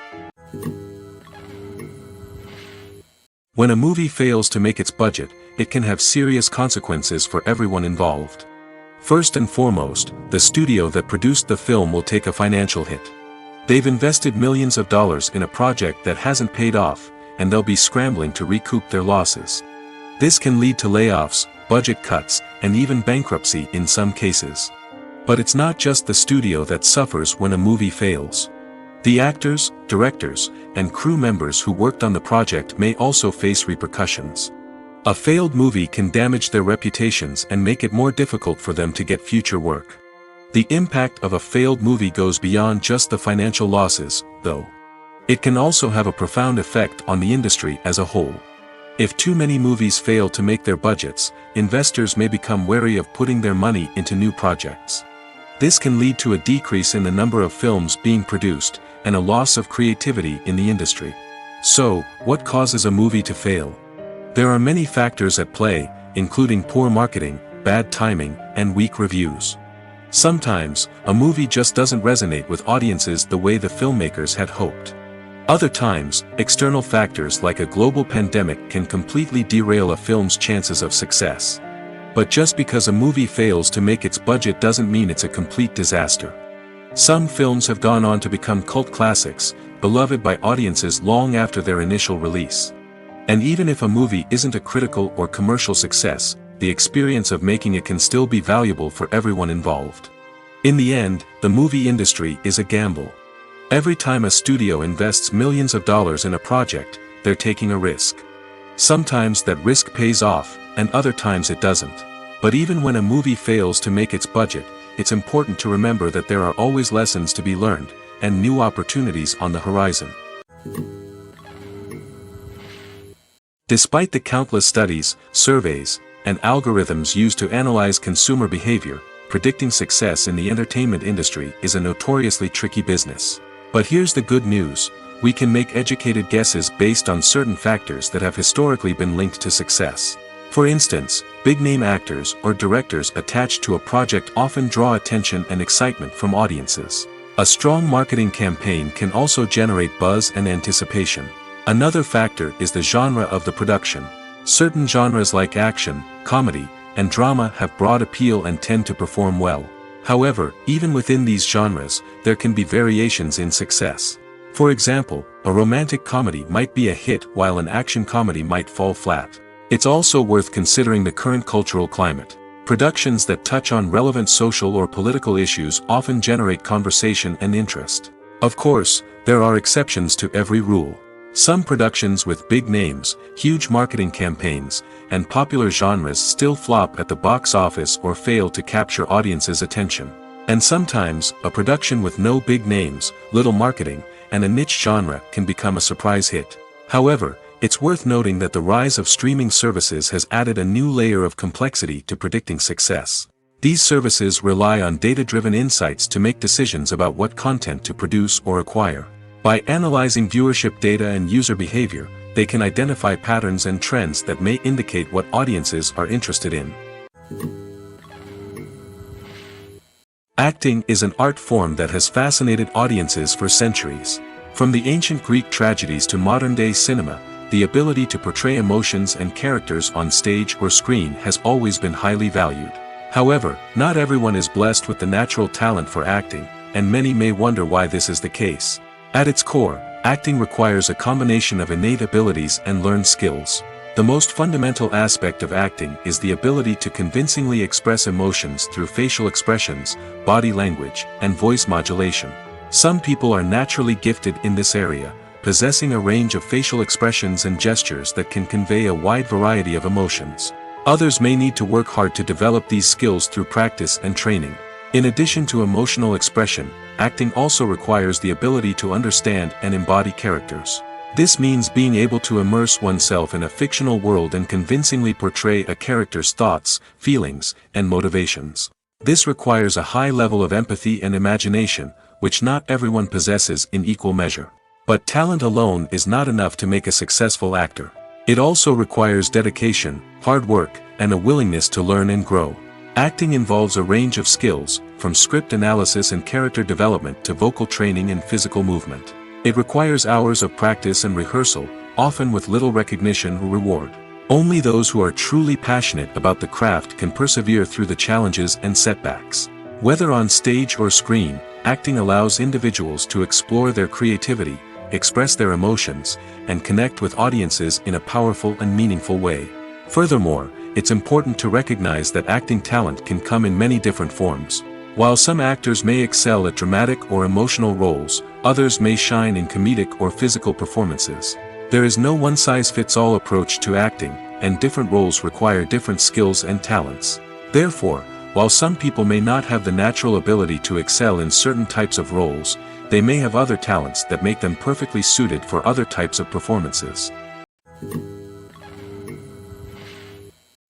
When a movie fails to make its budget, it can have serious consequences for everyone involved. First and foremost, the studio that produced the film will take a financial hit. They've invested millions of dollars in a project that hasn't paid off, and they'll be scrambling to recoup their losses. This can lead to layoffs, budget cuts, and even bankruptcy in some cases. But it's not just the studio that suffers when a movie fails. The actors, directors, and crew members who worked on the project may also face repercussions. A failed movie can damage their reputations and make it more difficult for them to get future work. The impact of a failed movie goes beyond just the financial losses, though. It can also have a profound effect on the industry as a whole. If too many movies fail to make their budgets, investors may become wary of putting their money into new projects. This can lead to a decrease in the number of films being produced, and a loss of creativity in the industry. So, what causes a movie to fail? There are many factors at play, including poor marketing, bad timing, and weak reviews. Sometimes, a movie just doesn't resonate with audiences the way the filmmakers had hoped. Other times, external factors like a global pandemic can completely derail a film's chances of success. But just because a movie fails to make its budget doesn't mean it's a complete disaster. Some films have gone on to become cult classics, beloved by audiences long after their initial release. And even if a movie isn't a critical or commercial success, the experience of making it can still be valuable for everyone involved. In the end, the movie industry is a gamble. Every time a studio invests millions of dollars in a project, they're taking a risk. Sometimes that risk pays off, and other times it doesn't. But even when a movie fails to make its budget, it's important to remember that there are always lessons to be learned, and new opportunities on the horizon. Despite the countless studies, surveys, and algorithms used to analyze consumer behavior, predicting success in the entertainment industry is a notoriously tricky business. But here's the good news: we can make educated guesses based on certain factors that have historically been linked to success. For instance, big-name actors or directors attached to a project often draw attention and excitement from audiences. A strong marketing campaign can also generate buzz and anticipation. Another factor is the genre of the production. Certain genres like action, comedy, and drama have broad appeal and tend to perform well. However, even within these genres, there can be variations in success. For example, a romantic comedy might be a hit while an action comedy might fall flat. It's also worth considering the current cultural climate. Productions that touch on relevant social or political issues often generate conversation and interest. Of course, there are exceptions to every rule. Some productions with big names, huge marketing campaigns, and popular genres still flop at the box office or fail to capture audiences' attention. And sometimes, a production with no big names, little marketing, and a niche genre can become a surprise hit. However, it's worth noting that the rise of streaming services has added a new layer of complexity to predicting success. These services rely on data-driven insights to make decisions about what content to produce or acquire. By analyzing viewership data and user behavior, they can identify patterns and trends that may indicate what audiences are interested in. Acting is an art form that has fascinated audiences for centuries. From the ancient Greek tragedies to modern-day cinema, the ability to portray emotions and characters on stage or screen has always been highly valued. However, not everyone is blessed with the natural talent for acting, and many may wonder why this is the case. At its core, acting requires a combination of innate abilities and learned skills. The most fundamental aspect of acting is the ability to convincingly express emotions through facial expressions, body language, and voice modulation. Some people are naturally gifted in this area, possessing a range of facial expressions and gestures that can convey a wide variety of emotions. Others may need to work hard to develop these skills through practice and training. In addition to emotional expression, acting also requires the ability to understand and embody characters. This means being able to immerse oneself in a fictional world and convincingly portray a character's thoughts, feelings, and motivations. This requires a high level of empathy and imagination, which not everyone possesses in equal measure. But talent alone is not enough to make a successful actor. It also requires dedication, hard work, and a willingness to learn and grow. Acting involves a range of skills, from script analysis and character development to vocal training and physical movement. It requires hours of practice and rehearsal, often with little recognition or reward. Only those who are truly passionate about the craft can persevere through the challenges and setbacks. Whether on stage or screen, acting allows individuals to explore their creativity, express their emotions, and connect with audiences in a powerful and meaningful way. Furthermore, it's important to recognize that acting talent can come in many different forms. While some actors may excel at dramatic or emotional roles, others may shine in comedic or physical performances. There is no one-size-fits-all approach to acting, and different roles require different skills and talents. Therefore, while some people may not have the natural ability to excel in certain types of roles, they may have other talents that make them perfectly suited for other types of performances.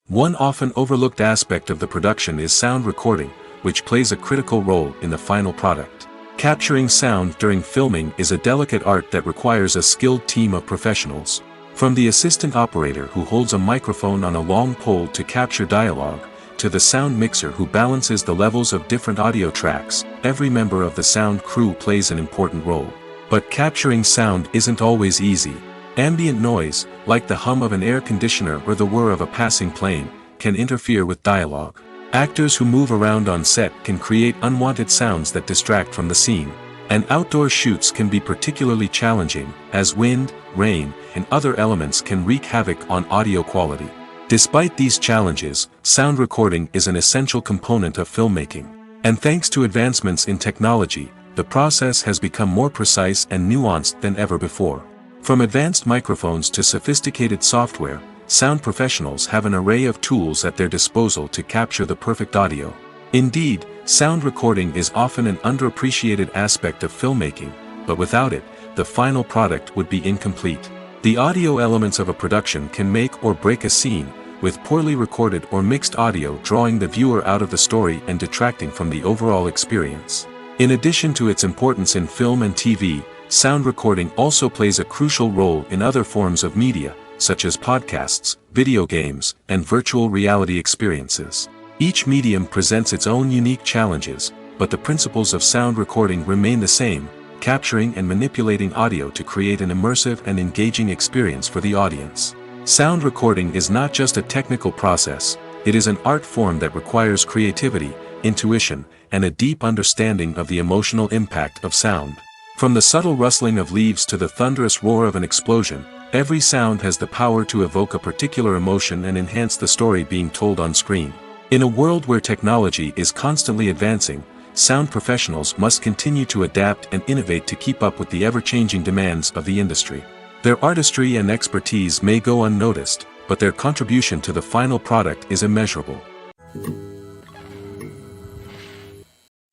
One often overlooked aspect of the production is sound recording, which plays a critical role in the final product. Capturing sound during filming is a delicate art that requires a skilled team of professionals. From the assistant operator who holds a microphone on a long pole to capture dialogue, to the sound mixer who balances the levels of different audio tracks, every member of the sound crew plays an important role. But capturing sound isn't always easy. Ambient noise, like the hum of an air conditioner or the whir of a passing plane, can interfere with dialogue. Actors who move around on set can create unwanted sounds that distract from the scene. And outdoor shoots can be particularly challenging, as wind, rain, and other elements can wreak havoc on audio quality. Despite these challenges, sound recording is an essential component of filmmaking. And thanks to advancements in technology, the process has become more precise and nuanced than ever before. From advanced microphones to sophisticated software, sound professionals have an array of tools at their disposal to capture the perfect audio. Indeed, sound recording is often an underappreciated aspect of filmmaking, but without it, the final product would be incomplete. The audio elements of a production can make or break a scene, with poorly recorded or mixed audio drawing the viewer out of the story and detracting from the overall experience. In addition to its importance in film and TV, sound recording also plays a crucial role in other forms of media, such as podcasts, video games, and virtual reality experiences. Each medium presents its own unique challenges, but the principles of sound recording remain the same, capturing and manipulating audio to create an immersive and engaging experience for the audience. Sound recording is not just a technical process, it is an art form that requires creativity, intuition, and a deep understanding of the emotional impact of sound. From the subtle rustling of leaves to the thunderous roar of an explosion, every sound has the power to evoke a particular emotion and enhance the story being told on screen. In a world where technology is constantly advancing, sound professionals must continue to adapt and innovate to keep up with the ever-changing demands of the industry. Their artistry and expertise may go unnoticed, but their contribution to the final product is immeasurable.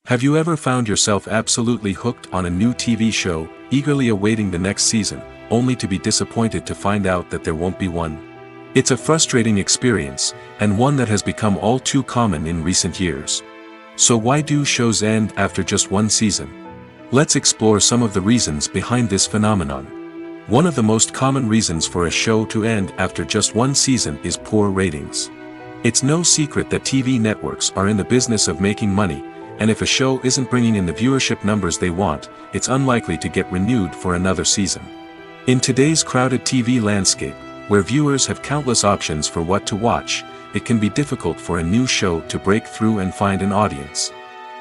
Have you ever found yourself absolutely hooked on a new TV show, eagerly awaiting the next season, only to be disappointed to find out that there won't be one? It's a frustrating experience, and one that has become all too common in recent years. So why do shows end after just one season? Let's explore some of the reasons behind this phenomenon. One of the most common reasons for a show to end after just one season is poor ratings. It's no secret that TV networks are in the business of making money, and if a show isn't bringing in the viewership numbers they want, it's unlikely to get renewed for another season. In today's crowded TV landscape, where viewers have countless options for what to watch, it can be difficult for a new show to break through and find an audience.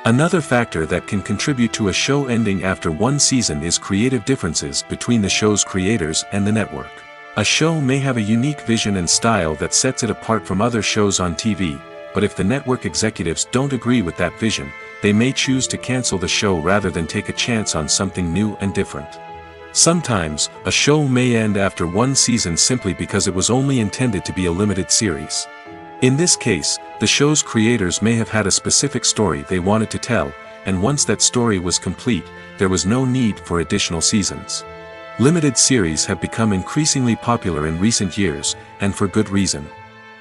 Another factor that can contribute to a show ending after one season is creative differences between the show's creators and the network. A show may have a unique vision and style that sets it apart from other shows on TV, but if the network executives don't agree with that vision, they may choose to cancel the show rather than take a chance on something new and different. Sometimes, a show may end after one season simply because it was only intended to be a limited series. In this case, the show's creators may have had a specific story they wanted to tell, and once that story was complete, there was no need for additional seasons. Limited series have become increasingly popular in recent years, and for good reason.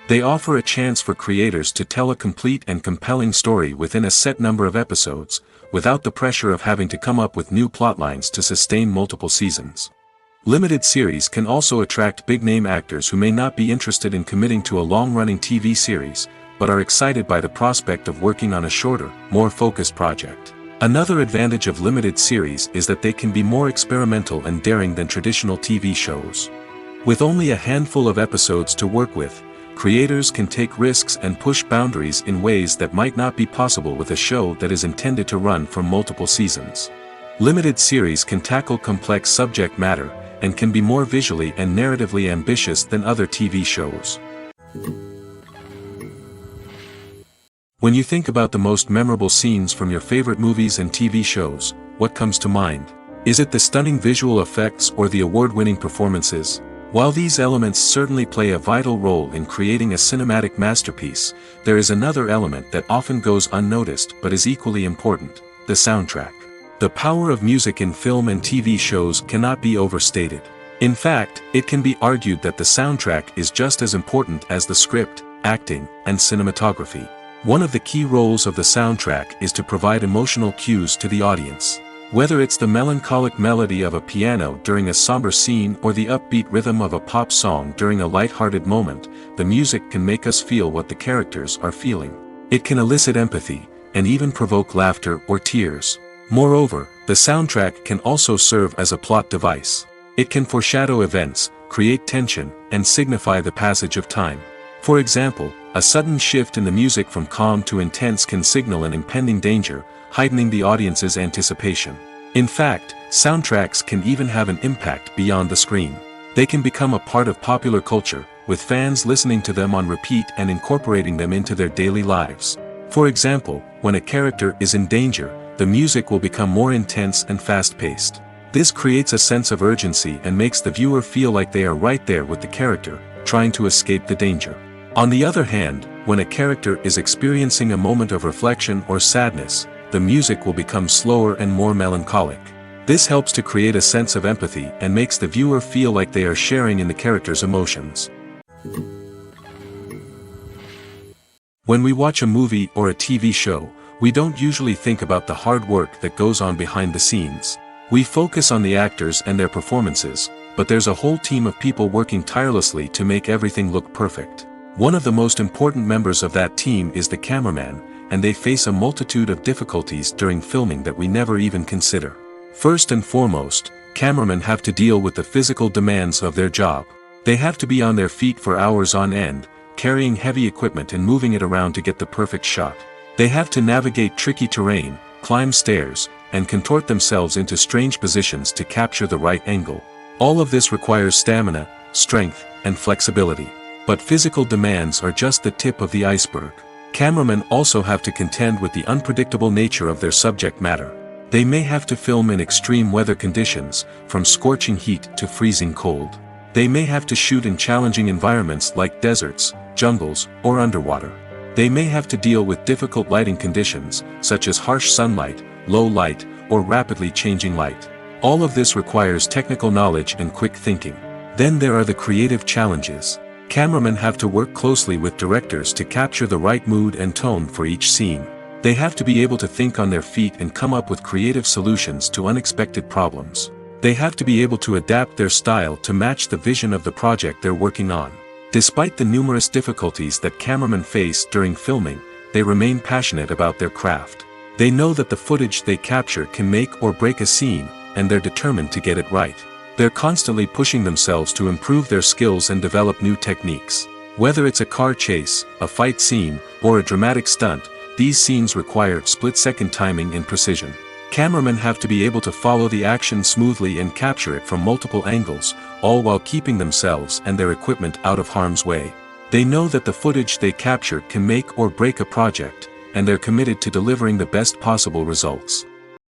They offer a chance for creators to tell a complete and compelling story within a set number of episodes, without the pressure of having to come up with new plotlines to sustain multiple seasons. Limited series can also attract big-name actors who may not be interested in committing to a long-running TV series, but are excited by the prospect of working on a shorter, more focused project. Another advantage of limited series is that they can be more experimental and daring than traditional TV shows. With only a handful of episodes to work with, creators can take risks and push boundaries in ways that might not be possible with a show that is intended to run for multiple seasons. Limited series can tackle complex subject matter, and can be more visually and narratively ambitious than other TV shows. When you think about the most memorable scenes from your favorite movies and TV shows, what comes to mind? Is it the stunning visual effects or the award-winning performances? While these elements certainly play a vital role in creating a cinematic masterpiece, there is another element that often goes unnoticed but is equally important: the soundtrack. The power of music in film and TV shows cannot be overstated. In fact, it can be argued that the soundtrack is just as important as the script, acting, and cinematography. One of the key roles of the soundtrack is to provide emotional cues to the audience. Whether it's the melancholic melody of a piano during a somber scene or the upbeat rhythm of a pop song during a light-hearted moment, the music can make us feel what the characters are feeling. It can elicit empathy, and even provoke laughter or tears. Moreover, the soundtrack can also serve as a plot device. It can foreshadow events, create tension, and signify the passage of time. For example, a sudden shift in the music from calm to intense can signal an impending danger, heightening the audience's anticipation. In fact, soundtracks can even have an impact beyond the screen. They can become a part of popular culture, with fans listening to them on repeat and incorporating them into their daily lives. For example, when a character is in danger, the music will become more intense and fast-paced. This creates a sense of urgency and makes the viewer feel like they are right there with the character, trying to escape the danger. On the other hand, when a character is experiencing a moment of reflection or sadness, the music will become slower and more melancholic. This helps to create a sense of empathy and makes the viewer feel like they are sharing in the character's emotions. When we watch a movie or a TV show, we don't usually think about the hard work that goes on behind the scenes. We focus on the actors and their performances, but there's a whole team of people working tirelessly to make everything look perfect. One of the most important members of that team is the cameraman, and they face a multitude of difficulties during filming that we never even consider. First and foremost, cameramen have to deal with the physical demands of their job. They have to be on their feet for hours on end, carrying heavy equipment and moving it around to get the perfect shot. They have to navigate tricky terrain, climb stairs, and contort themselves into strange positions to capture the right angle. All of this requires stamina, strength, and flexibility. But physical demands are just the tip of the iceberg. Cameramen also have to contend with the unpredictable nature of their subject matter. They may have to film in extreme weather conditions, from scorching heat to freezing cold. They may have to shoot in challenging environments like deserts, jungles, or underwater. They may have to deal with difficult lighting conditions, such as harsh sunlight, low light, or rapidly changing light. All of this requires technical knowledge and quick thinking. Then there are the creative challenges. Cameramen have to work closely with directors to capture the right mood and tone for each scene. They have to be able to think on their feet and come up with creative solutions to unexpected problems. They have to be able to adapt their style to match the vision of the project they're working on. Despite the numerous difficulties that cameramen face during filming, they remain passionate about their craft. They know that the footage they capture can make or break a scene, and they're determined to get it right. They're constantly pushing themselves to improve their skills and develop new techniques. Whether it's a car chase, a fight scene, or a dramatic stunt, these scenes require split-second timing and precision. Cameramen have to be able to follow the action smoothly and capture it from multiple angles, all while keeping themselves and their equipment out of harm's way. They know that the footage they capture can make or break a project, and they're committed to delivering the best possible results.